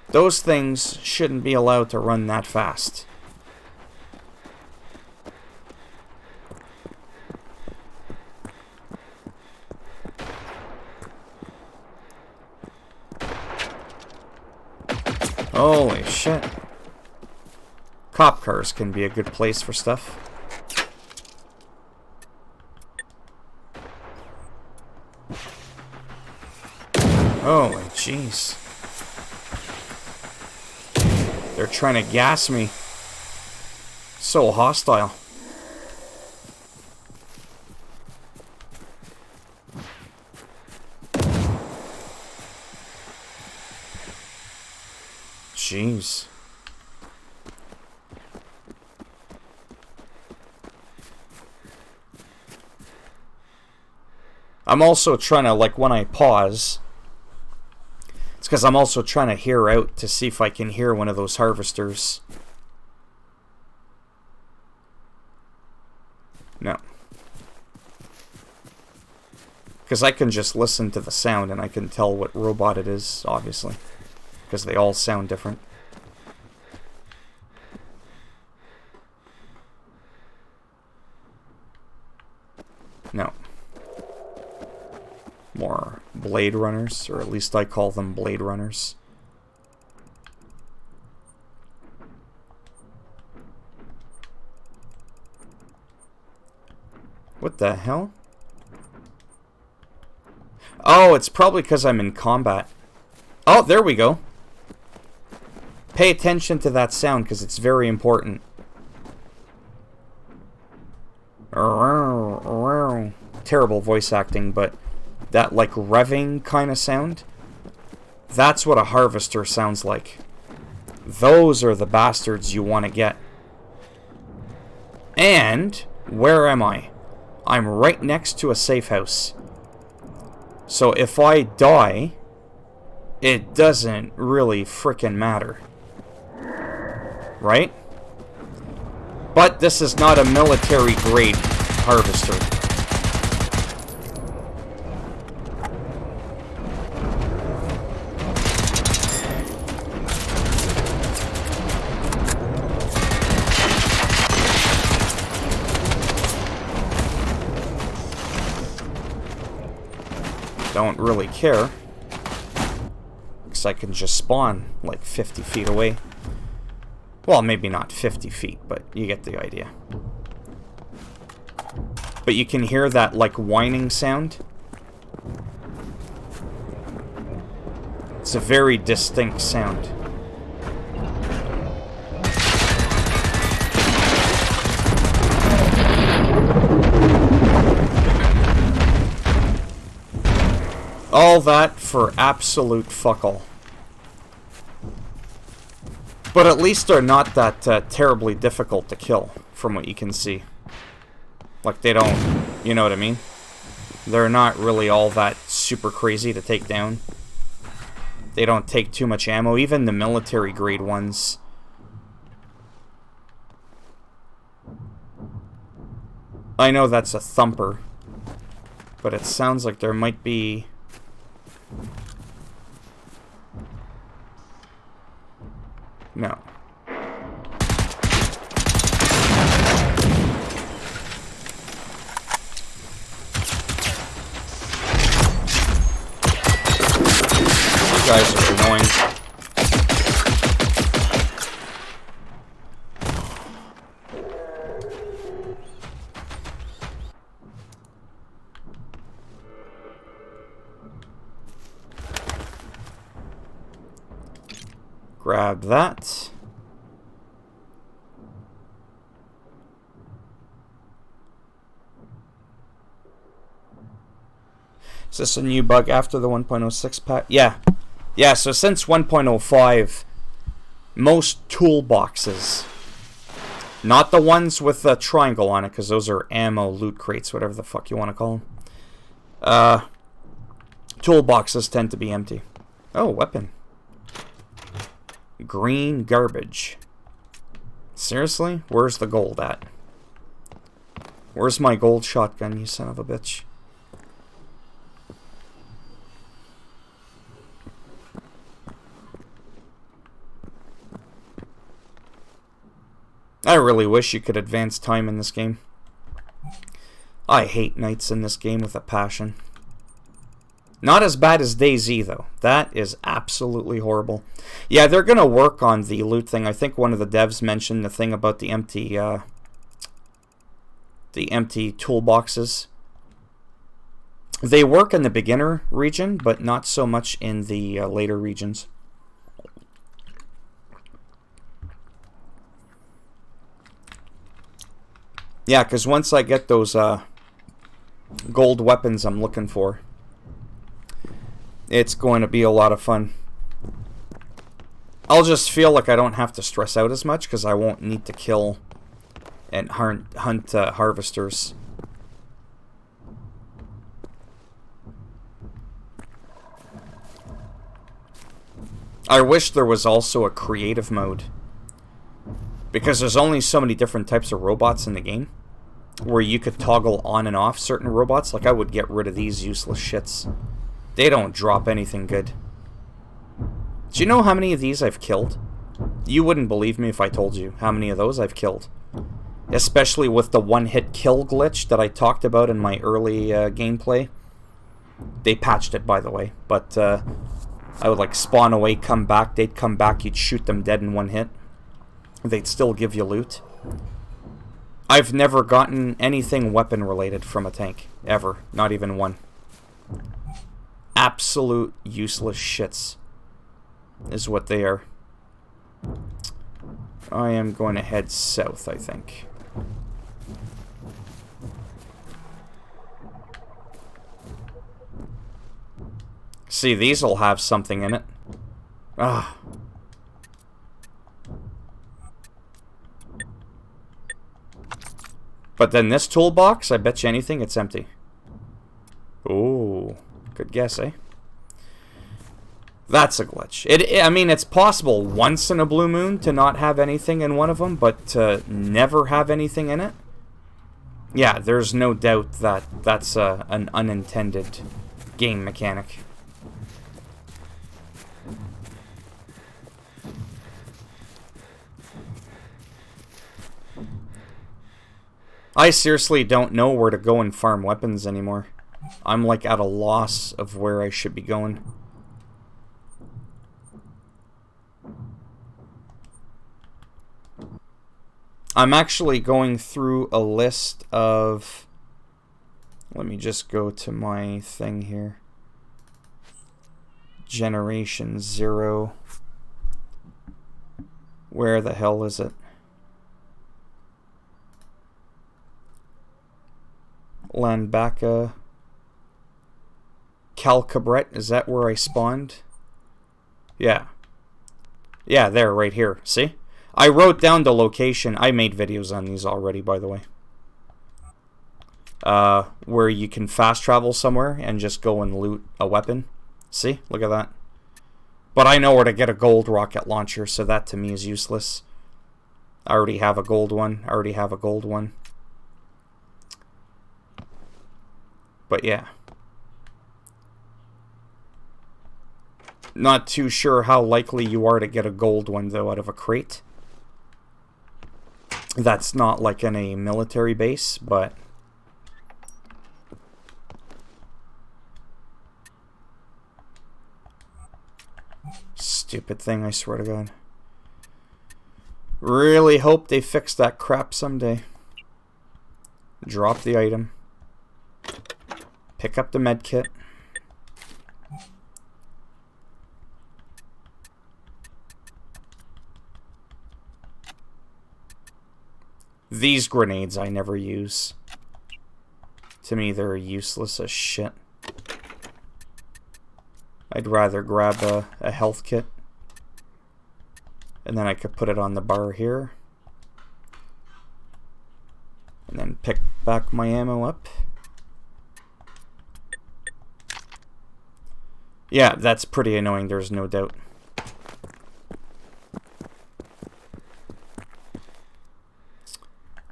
Those things shouldn't be allowed to run that fast. Holy shit. Cop cars can be a good place for stuff. Holy jeez. They're trying to gas me. So hostile. Jeez. I'm also trying to, like, when I pause, it's because I'm also trying to hear out to see if I can hear one of those harvesters. No. Because I can just listen to the sound and I can tell what robot it is, obviously. Because they all sound different. More Blade Runners, or at least I call them Blade Runners. What the hell? Oh, it's probably because I'm in combat. Oh, there we go. Pay attention to that sound because it's very important. Terrible voice acting, but that like revving kind of sound, that's what a harvester sounds like. Those are the bastards you want to get. And where am I? I'm right next to a safe house. So if I die, it doesn't really frickin' matter. Right? But this is not a military grade harvester. Don't really care, because I can just spawn like 50 feet away. Well, maybe not 50 feet, but you get the idea. But you can hear that like whining sound. It's a very distinct sound. All that for absolute fuck all. But at least they're not that terribly difficult to kill, from what you can see. Like, they don't, you know what I mean? They're not really all that super crazy to take down. They don't take too much ammo, even the military grade ones. I know that's a thumper, but it sounds like there might be... No. You guys are annoying. Grab that. Is this a new bug after the 1.06 patch? Yeah. Yeah, so since 1.05, most toolboxes, not the ones with a triangle on it, because those are ammo loot crates, whatever the fuck you want to call them. Toolboxes tend to be empty. Oh, weapon. Green garbage. Seriously? Where's the gold at? Where's my gold shotgun, you son of a bitch? I really wish you could advance time in this game. I hate nights in this game with a passion. Not as bad as DayZ, though. That is absolutely horrible. Yeah, they're going to work on the loot thing. I think one of the devs mentioned the thing about the empty toolboxes. They work in the beginner region, but not so much in the later regions. Yeah, because once I get those gold weapons I'm looking for, it's going to be a lot of fun. I'll just feel like I don't have to stress out as much because I won't need to kill and hunt harvesters. I wish there was also a creative mode, because there's only so many different types of robots in the game where you could toggle on and off certain robots. Like, I would get rid of these useless shits. They don't drop anything good. Do you know how many of these I've killed? You wouldn't believe me if I told you how many of those I've killed. Especially with the one-hit kill glitch that I talked about in my early gameplay. They patched it, by the way, but I would like spawn away, come back, they'd come back, you'd shoot them dead in one hit. They'd still give you loot. I've never gotten anything weapon related from a tank, ever, not even one. Absolute useless shits is what they are. I am going to head south, I think. See, these'll have something in it. Ah. But then this toolbox, I bet you anything, it's empty. Ooh, good guess, eh? That's a glitch. I mean, it's possible once in a blue moon to not have anything in one of them, but to never have anything in it? Yeah, there's no doubt that that's an unintended game mechanic. I seriously don't know where to go and farm weapons anymore. I'm like at a loss of where I should be going. I'm actually going through a list of... Let me just go to my thing here. Generation 0. Where the hell is it? Landbaka. Calcabret, is that where I spawned? Yeah. Yeah, there, right here. See? I wrote down the location. I made videos on these already, by the way. Where you can fast travel somewhere and just go and loot a weapon. See? Look at that. But I know where to get a gold rocket launcher, so that to me is useless. I already have a gold one. I already have a gold one. But yeah. Not too sure how likely you are to get a gold one, though, out of a crate. That's not like in a military base, but... Stupid thing, I swear to God. Really hope they fix that crap someday. Drop the item. Pick up the med kit. These grenades I never use. To me, they're useless as shit. I'd rather grab a health kit. And then I could put it on the bar here. And then pick back my ammo up. Yeah, that's pretty annoying, there's no doubt.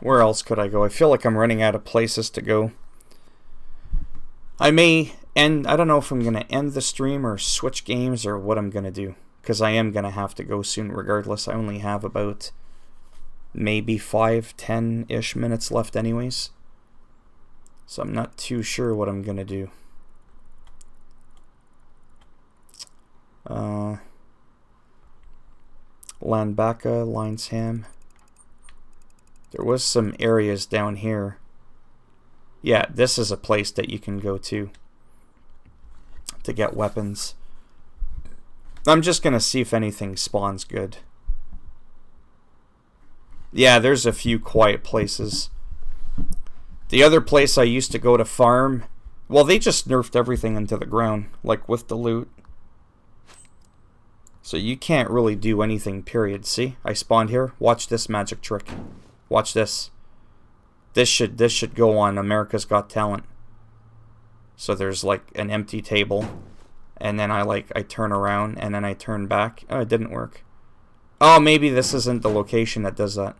Where else could I go? I feel like I'm running out of places to go. I may end... I don't know if I'm going to end the stream or switch games or what I'm going to do. Because I am going to have to go soon regardless. I only have about maybe 5-10-ish minutes left anyways. So I'm not too sure what I'm going to do. Landbaka, Linesham. There was some areas down here. Yeah, this is a place that you can go to get weapons. I'm just gonna see if anything spawns good. Yeah, there's a few quiet places. The other place I used to go to farm, well, they just nerfed everything into the ground, like with the loot. So you can't really do anything, period. See? I spawned here. Watch this magic trick. Watch this. This should go on America's Got Talent. So there's like an empty table. And then I turn around and then I turn back. Oh, it didn't work. Oh, maybe this isn't the location that does that.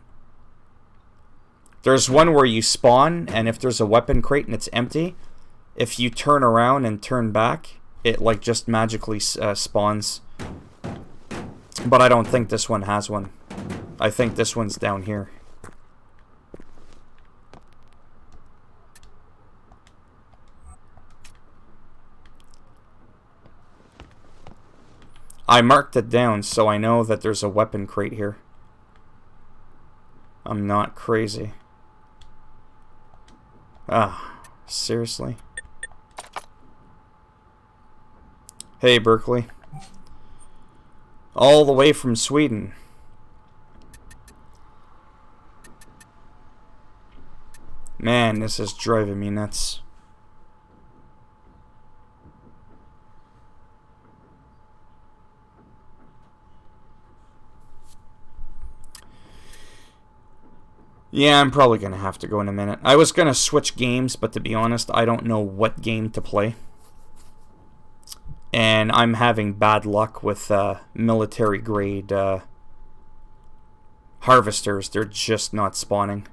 There's one where you spawn, and if there's a weapon crate and it's empty, if you turn around and turn back, it like just magically spawns. But I don't think this one has one. I think this one's down here. I marked it down so I know that there's a weapon crate here. I'm not crazy. Ah, seriously? Hey, Berkeley. All the way from Sweden. Man, this is driving me nuts. Yeah, I'm probably going to have to go in a minute. I was going to switch games, but to be honest, I don't know what game to play. And I'm having bad luck with military-grade harvesters. They're just not spawning.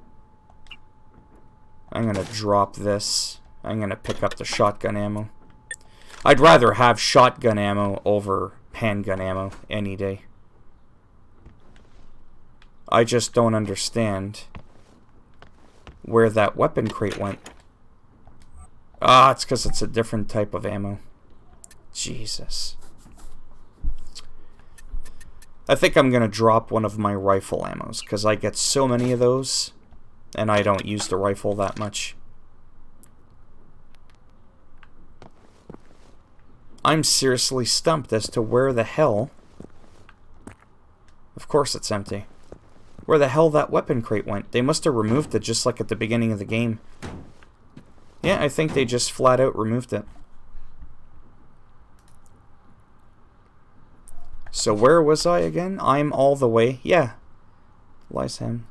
I'm going to drop this. I'm going to pick up the shotgun ammo. I'd rather have shotgun ammo over handgun ammo any day. I just don't understand where that weapon crate went. Ah, it's because it's a different type of ammo. Jesus. I think I'm going to drop one of my rifle ammos, because I get so many of those, and I don't use the rifle that much. I'm seriously stumped as to where the hell... Of course it's empty. Where the hell that weapon crate went. They must have removed it just like at the beginning of the game. Yeah, I think they just flat out removed it. So where was I again? I'm all the way... Yeah. Lysam.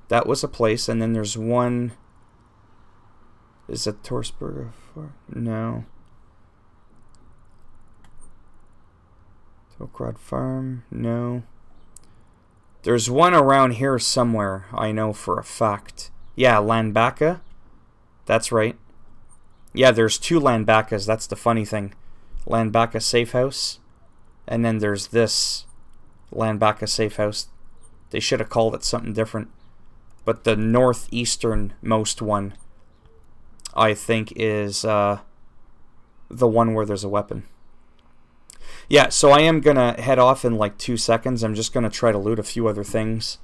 That was a place, and then there's one... Is it Torsberg? No. Tokrad Farm? No. There's one around here somewhere, I know for a fact. Yeah, Landbacka. That's right. Yeah, there's two Landbackas, that's the funny thing. Landbacka Safe House. And then there's this Landbacka Safe House. They should have called it something different. But the northeasternmost one, I think, is the one where there's a weapon. Yeah, so I am going to head off in like 2 seconds. I'm just going to try to loot a few other things.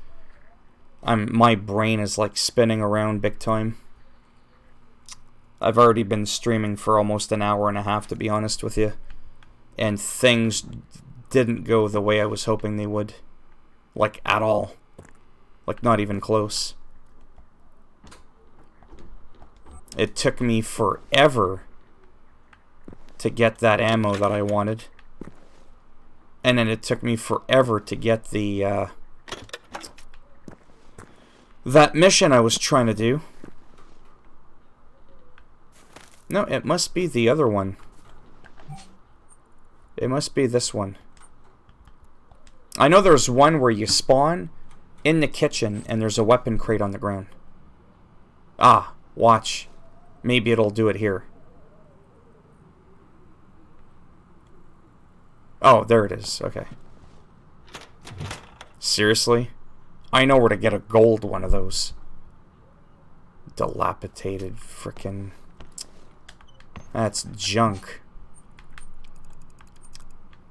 My brain is like spinning around big time. I've already been streaming for almost an hour and a half, to be honest with you. And things didn't go the way I was hoping they would. Like, at all. Like, not even close. It took me forever to get that ammo that I wanted. And then it took me forever to get the, that mission I was trying to do. No, it must be the other one. It must be this one. I know there's one where you spawn in the kitchen and there's a weapon crate on the ground. Ah, watch. Maybe it'll do it here. Oh, there it is. Okay. Seriously? I know where to get a gold one of those. Dilapidated frickin'... That's junk.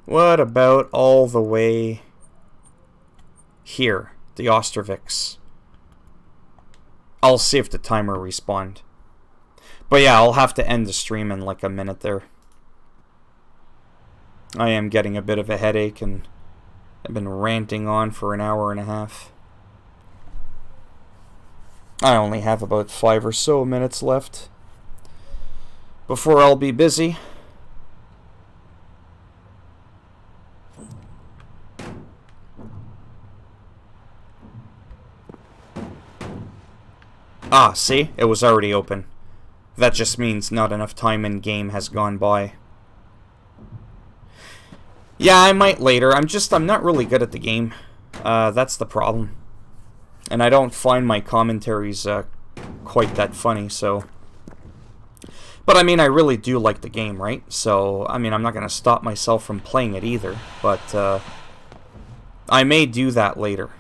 What about all the way here? The Ostrovix. I'll see if the timer respawned. But yeah, I'll have to end the stream in like a minute there. I am getting a bit of a headache and I've been ranting on for an hour and a half. I only have about 5 or so minutes left before I'll be busy. Ah, see? It was already open. That just means not enough time in game has gone by. Yeah, I might later. I'm not really good at the game. That's the problem. And I don't find my commentaries quite that funny, so... But I mean, I really do like the game, right? So, I mean, I'm not going to stop myself from playing it either. But, I may do that later.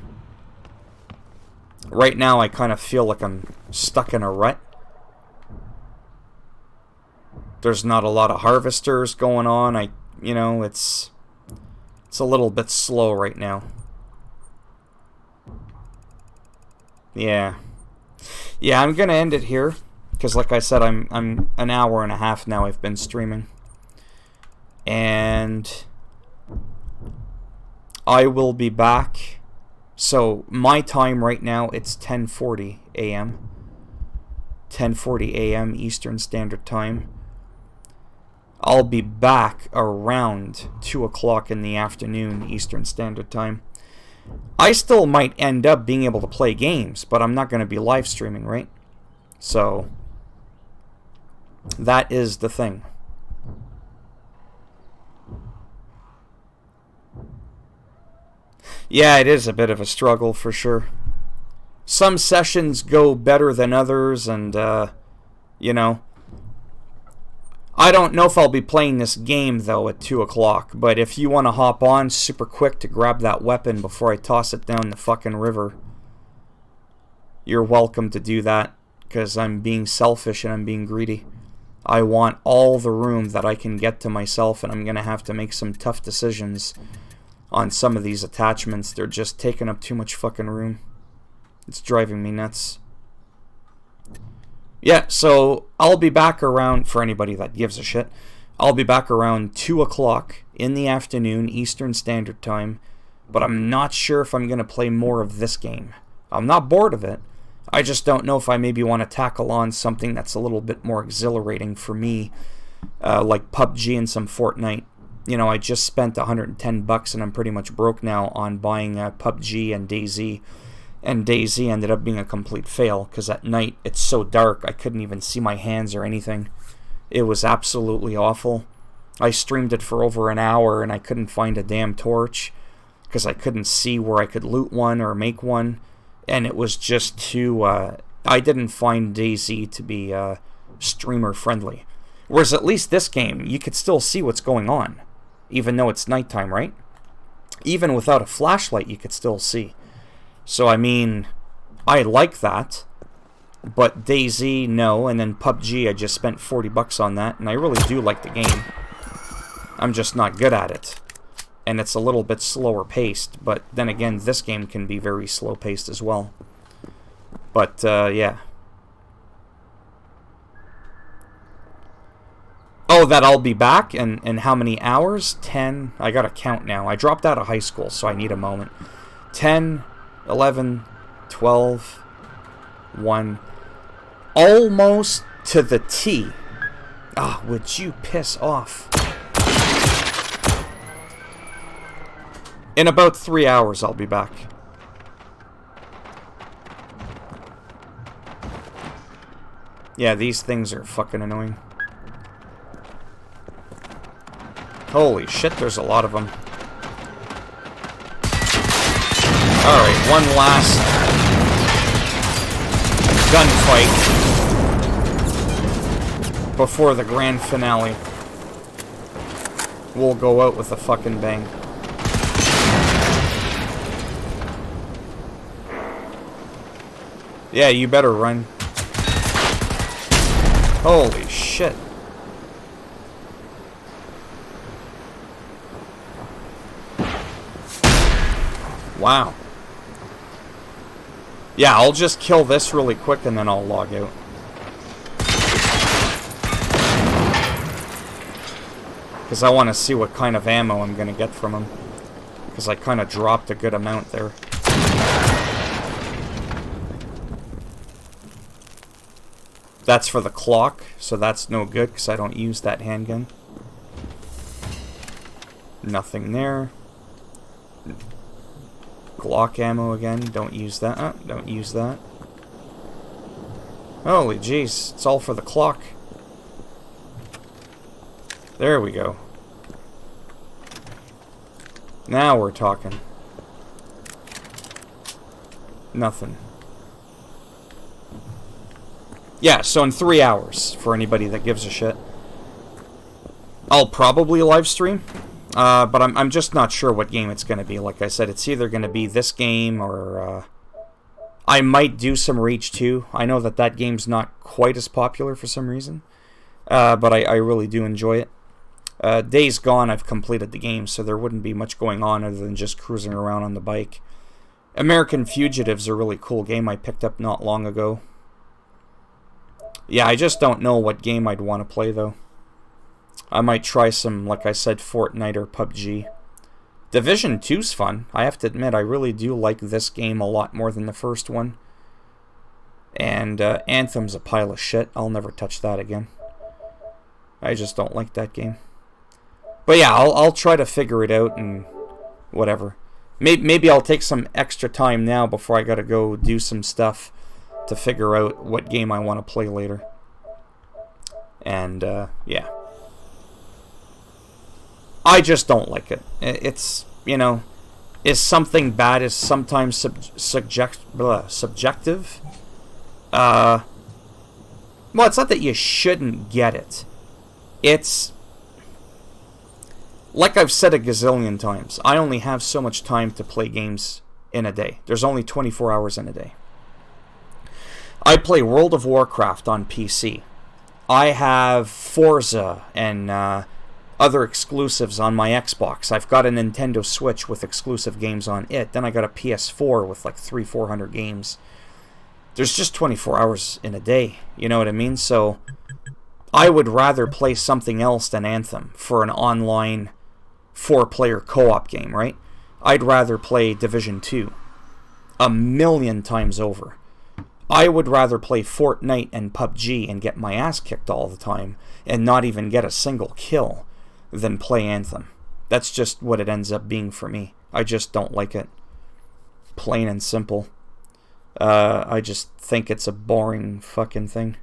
Right now, I kind of feel like I'm stuck in a rut. There's not a lot of harvesters going on. You know, it's... It's a little bit slow right now. Yeah. Yeah, I'm gonna end it here. Because like I said, I'm an hour and a half now I've been streaming. And I will be back. So my time right now, it's 10:40 a.m. 10:40 a.m. Eastern Standard Time. I'll be back around 2 o'clock in the afternoon Eastern Standard Time. I still might end up being able to play games, but I'm not going to be live streaming, right? So that is the thing. Yeah, it is a bit of a struggle for sure. Some sessions go better than others, and, you know, I don't know if I'll be playing this game, though, at 2 o'clock, but if you want to hop on super quick to grab that weapon before I toss it down the fucking river, you're welcome to do that, because I'm being selfish and I'm being greedy. I want all the room that I can get to myself, and I'm going to have to make some tough decisions on some of these attachments. They're just taking up too much fucking room. It's driving me nuts. Yeah, so I'll be back around, for anybody that gives a shit, I'll be back around 2 o'clock in the afternoon Eastern Standard Time, but I'm not sure if I'm going to play more of this game. I'm not bored of it. I just don't know if I maybe want to tackle on something that's a little bit more exhilarating for me, like PUBG and some Fortnite. You know, I just spent $110 and I'm pretty much broke now on buying PUBG and DayZ. And DayZ ended up being a complete fail, because at night it's so dark I couldn't even see my hands or anything. It was absolutely awful. I streamed it for over an hour and I couldn't find a damn torch, because I couldn't see where I could loot one or make one. And it was just too... I didn't find DayZ to be streamer friendly. Whereas at least this game, you could still see what's going on, even though it's nighttime, right? Even without a flashlight, you could still see. So, I mean, I like that, but DayZ, no, and then PUBG, I just spent $40 on that, and I really do like the game. I'm just not good at it, and it's a little bit slower paced, but then again, this game can be very slow paced as well. But, yeah. Oh, that I'll be back, and how many hours? 10, I gotta count now. I dropped out of high school, so I need a moment. 10... 11, 12, 1, almost to the T. Ah, would you piss off? In about 3 hours, I'll be back. Yeah, these things are fucking annoying. Holy shit, there's a lot of them. Alright, one last gunfight before the grand finale. We'll go out with a fucking bang. Yeah, you better run. Holy shit. Wow. Yeah, I'll just kill this really quick and then I'll log out. Because I want to see what kind of ammo I'm going to get from him. Because I kind of dropped a good amount there. That's for the clock, so that's no good because I don't use that handgun. Nothing there. Glock ammo again, don't use that. Don't use that. Holy jeez, it's all for the clock. There we go. Now we're talking. Nothing. Yeah, so in 3 hours, for anybody that gives a shit. I'll probably live stream. But I'm just not sure what game it's going to be. Like I said, it's either going to be this game or I might do some Rage 2. I know that game's not quite as popular for some reason, but I really do enjoy it. Days Gone, I've completed the game, so there wouldn't be much going on other than just cruising around on the bike. American Fugitive's a really cool game I picked up not long ago. Yeah, I just don't know what game I'd want to play, though. I might try some, like I said, Fortnite or PUBG. Division 2's fun. I have to admit, I really do like this game a lot more than the first one. And Anthem's a pile of shit. I'll never touch that again. I just don't like that game. But yeah, I'll try to figure it out and whatever. Maybe I'll take some extra time now before I gotta go do some stuff to figure out what game I want to play later. And yeah. I just don't like it. It's, you know, is something bad is sometimes subjective. Well, it's not that you shouldn't get it. It's, like I've said a gazillion times, I only have so much time to play games in a day. There's only 24 hours in a day. I play World of Warcraft on PC. I have Forza and other exclusives on my Xbox. I've got a Nintendo Switch with exclusive games on it. Then I got a PS4 with like 300-400 games. There's just 24 hours in a day. You know what I mean? So I would rather play something else than Anthem for an online 4-player co-op game, right? I'd rather play Division 2 a million times over. I would rather play Fortnite and PUBG and get my ass kicked all the time and not even get a single kill than play Anthem. That's just what it ends up being for me. I just don't like it. Plain and simple. I just think it's a boring fucking thing.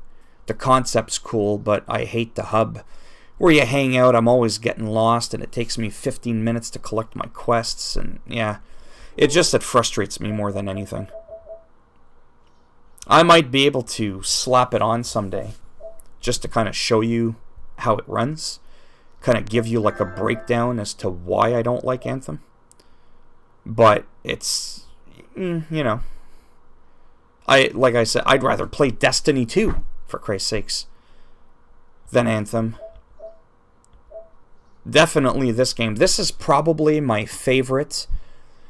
The concept's cool, but I hate the hub. Where you hang out, I'm always getting lost, and it takes me 15 minutes to collect my quests, and yeah, it frustrates me more than anything. I might be able to slap it on someday, just to kind of show you how it runs, kind of give you like a breakdown as to why I don't like Anthem. But it's, you know, like I said, I'd rather play Destiny 2, for Christ's sakes, than Anthem. Definitely this game. This is probably my favorite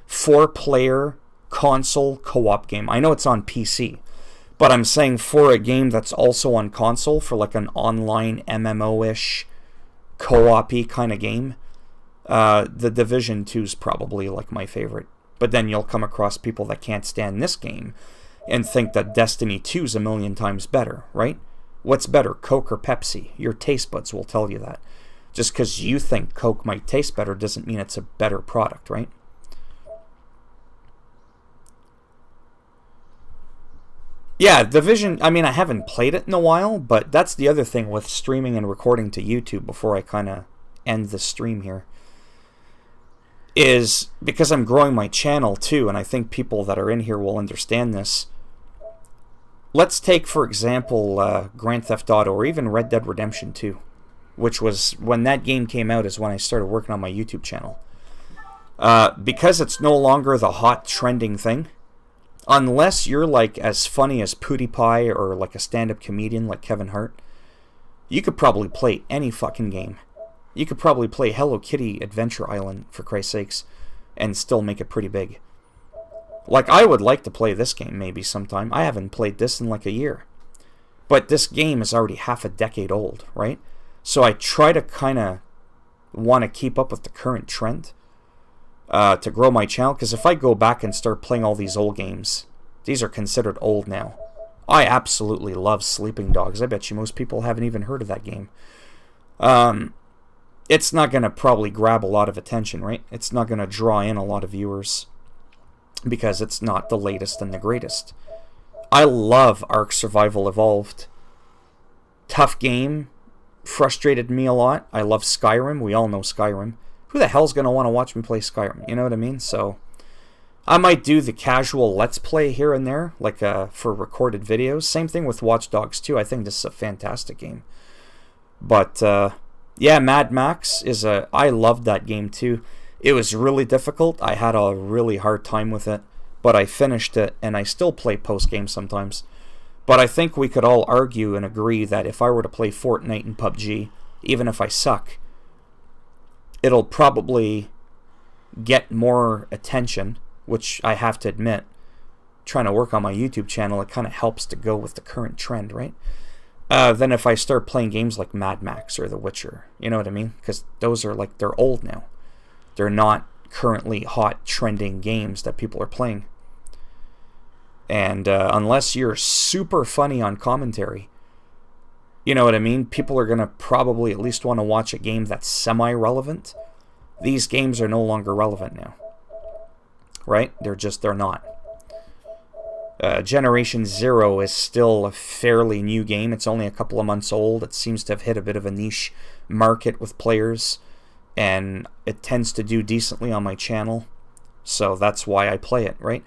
4-player console co-op game. I know it's on PC, but I'm saying for a game that's also on console, for like an online MMO-ish co-op-y kind of game, the Division 2 is probably like my favorite. But then you'll come across people that can't stand this game and think that Destiny 2 is a million times better, right? What's better, Coke or Pepsi? Your taste buds will tell you that. Just because you think Coke might taste better doesn't mean it's a better product, right? Yeah, Division, I mean, I haven't played it in a while, but that's the other thing with streaming and recording to YouTube before I kind of end the stream here, is because I'm growing my channel too, and I think people that are in here will understand this. Let's take, for example, Grand Theft Auto or even Red Dead Redemption 2, which was, when that game came out, is when I started working on my YouTube channel. Because it's no longer the hot trending thing, unless you're like as funny as PewDiePie or like a stand-up comedian like Kevin Hart, you could probably play any fucking game. You could probably play Hello Kitty Adventure Island, for Christ's sakes, and still make it pretty big. Like, I would like to play this game maybe sometime. I haven't played this in like a year. But this game is already half a decade old, right? So I try to kind of want to keep up with the current trend to grow my channel. Because if I go back and start playing all these old games, these are considered old now. I absolutely love Sleeping Dogs. I bet you most people haven't even heard of that game. It's not going to probably grab a lot of attention, right? It's not going to draw in a lot of viewers because it's not the latest and the greatest. I love Ark Survival Evolved. Tough game. Frustrated me a lot. I love Skyrim. We all know Skyrim. Who the hell's going to want to watch me play Skyrim? You know what I mean? So I might do the casual Let's Play here and there, like for recorded videos. Same thing with Watch Dogs 2. I think this is a fantastic game. But yeah, Mad Max is I loved that game too. It was really difficult. I had a really hard time with it, but I finished it, and I still play post-game sometimes. But I think we could all argue and agree that if I were to play Fortnite and PUBG, even if I suck, it'll probably get more attention, which I have to admit, trying to work on my YouTube channel, it kind of helps to go with the current trend, right? Then if I start playing games like Mad Max or The Witcher, you know what I mean? Because those are like, they're old now. They're not currently hot trending games that people are playing. And unless you're super funny on commentary, you know what I mean? People are going to probably at least want to watch a game that's semi-relevant. These games are no longer relevant now. Right? They're not. Generation Zero is still a fairly new game. It's only a couple of months old. It seems to have hit a bit of a niche market with players. And it tends to do decently on my channel. So that's why I play it, right?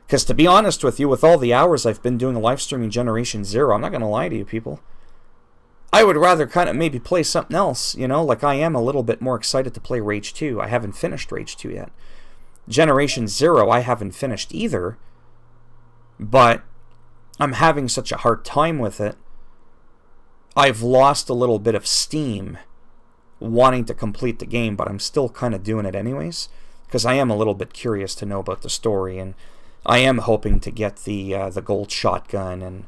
Because to be honest with you, with all the hours I've been doing live streaming Generation Zero, I'm not going to lie to you people, I would rather kind of maybe play something else, you know? Like I am a little bit more excited to play Rage 2. I haven't finished Rage 2 yet. Generation Zero I haven't finished either, but I'm having such a hard time with it. I've lost a little bit of steam wanting to complete the game, but I'm still kind of doing it anyways, because I am a little bit curious to know about the story, and I am hoping to get the gold shotgun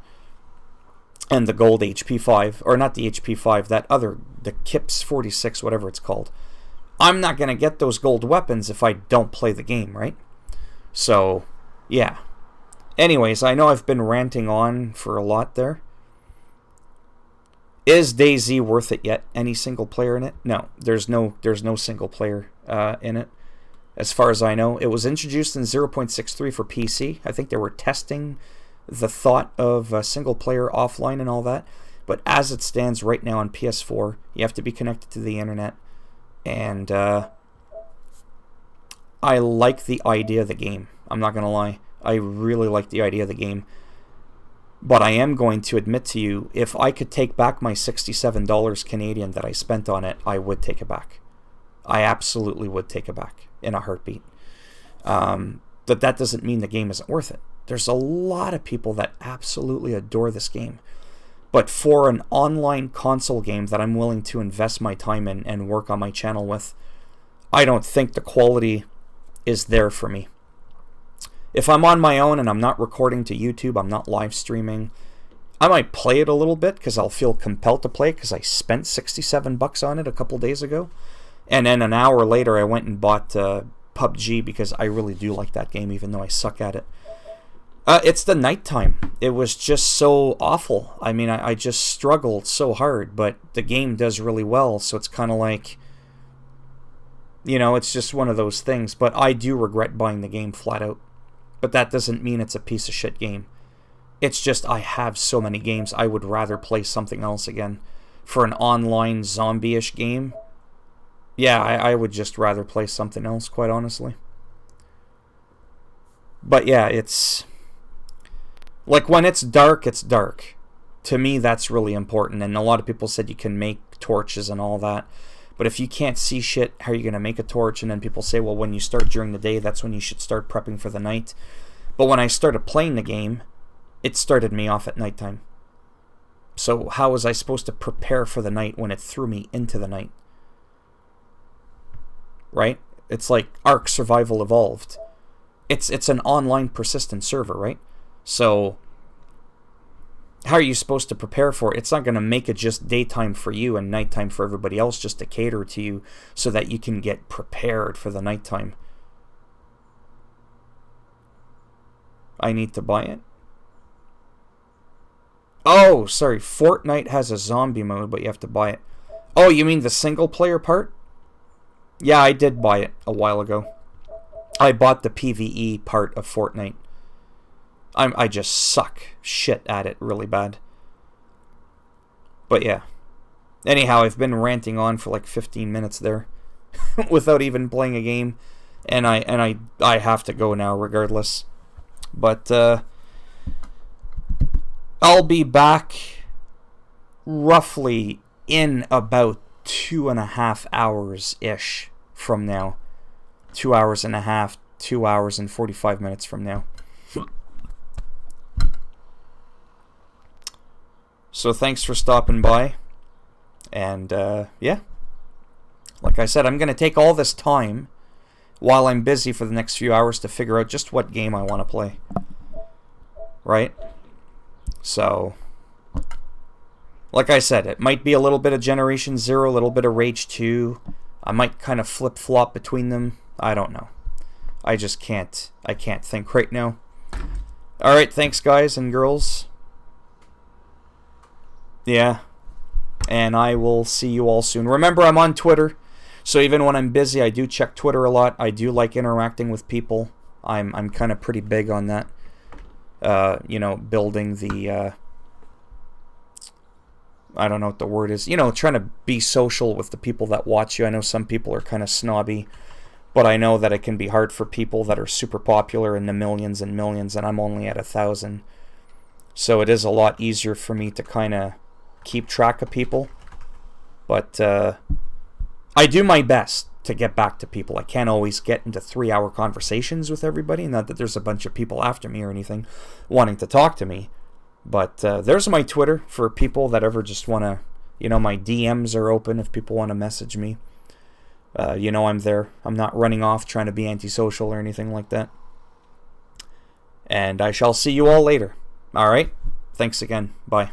and the gold HP5, or not the HP5, that other, the Kips 46, whatever it's called. I'm not going to get those gold weapons if I don't play the game, right? So, yeah. Anyways, I know I've been ranting on for a lot there. Is DayZ worth it yet? Any single player in it? No, there's no single player in it. As far as I know, it was introduced in 0.63 for PC. I think they were testing the thought of single player offline and all that. But as it stands right now on PS4, you have to be connected to the internet. And I like the idea of the game. I'm not going to lie. I really like the idea of the game. But I am going to admit to you, if I could take back my $67 Canadian that I spent on it, I would take it back. I absolutely would take it back in a heartbeat. But that doesn't mean the game isn't worth it. There's a lot of people that absolutely adore this game. But for an online console game that I'm willing to invest my time in and work on my channel with, I don't think the quality is there for me. If I'm on my own and I'm not recording to YouTube, I'm not live streaming, I might play it a little bit because I'll feel compelled to play it because I spent $67 on it a couple days ago. And then an hour later I went and bought PUBG because I really do like that game even though I suck at it. It's the nighttime. It was just so awful. I mean, I just struggled so hard, but the game does really well, so it's kind of like, you know, it's just one of those things. But I do regret buying the game flat out. But that doesn't mean it's a piece of shit game. It's just I have so many games, I would rather play something else again. For an online zombie-ish game, yeah, I would just rather play something else, quite honestly. But yeah, it's... like, when it's dark, it's dark. To me, that's really important. And a lot of people said you can make torches and all that. But if you can't see shit, how are you going to make a torch? And then people say, well, when you start during the day, that's when you should start prepping for the night. But when I started playing the game, it started me off at nighttime. So how was I supposed to prepare for the night when it threw me into the night? Right? It's like Ark Survival Evolved. It's an online persistent server, right? So how are you supposed to prepare for it? It's not going to make it just daytime for you and nighttime for everybody else just to cater to you so that you can get prepared for the nighttime. I need to buy it. Oh, sorry. Fortnite has a zombie mode, but you have to buy it. Oh, you mean the single player part? Yeah, I did buy it a while ago. I bought the PvE part of Fortnite. I just suck shit at it really bad. But yeah. Anyhow, I've been ranting on for like 15 minutes there without even playing a game, and I have to go now regardless. But I'll be back roughly in about 2.5 hours ish from now. 2 hours and a half, 2 hours and 45 minutes from now. So thanks for stopping by, and yeah, Like I said, I'm going to take all this time while I'm busy for the next few hours to figure out just what game I want to play. Right? So, like I said, it might be a little bit of Generation Zero, a little bit of Rage 2. I might kind of flip-flop between them. I don't know. I just can't. I can't think right now. Alright, thanks guys and girls. Yeah. And I will see you all soon. Remember, I'm on Twitter. So even when I'm busy, I do check Twitter a lot. I do like interacting with people. I'm kind of pretty big on that. You know, building the... I don't know what the word is. You know, trying to be social with the people that watch you. I know some people are kind of snobby. But I know that it can be hard for people that are super popular in the millions and millions. And I'm only at 1,000. So it is a lot easier for me to kind of keep track of people. But... I do my best to get back to people. I can't always get into 3-hour conversations with everybody. Not that there's a bunch of people after me or anything wanting to talk to me. But there's my Twitter for people that ever just want to... You know, my DMs are open if people want to message me. You know I'm there. I'm not running off trying to be antisocial or anything like that. And I shall see you all later. Alright? Thanks again. Bye.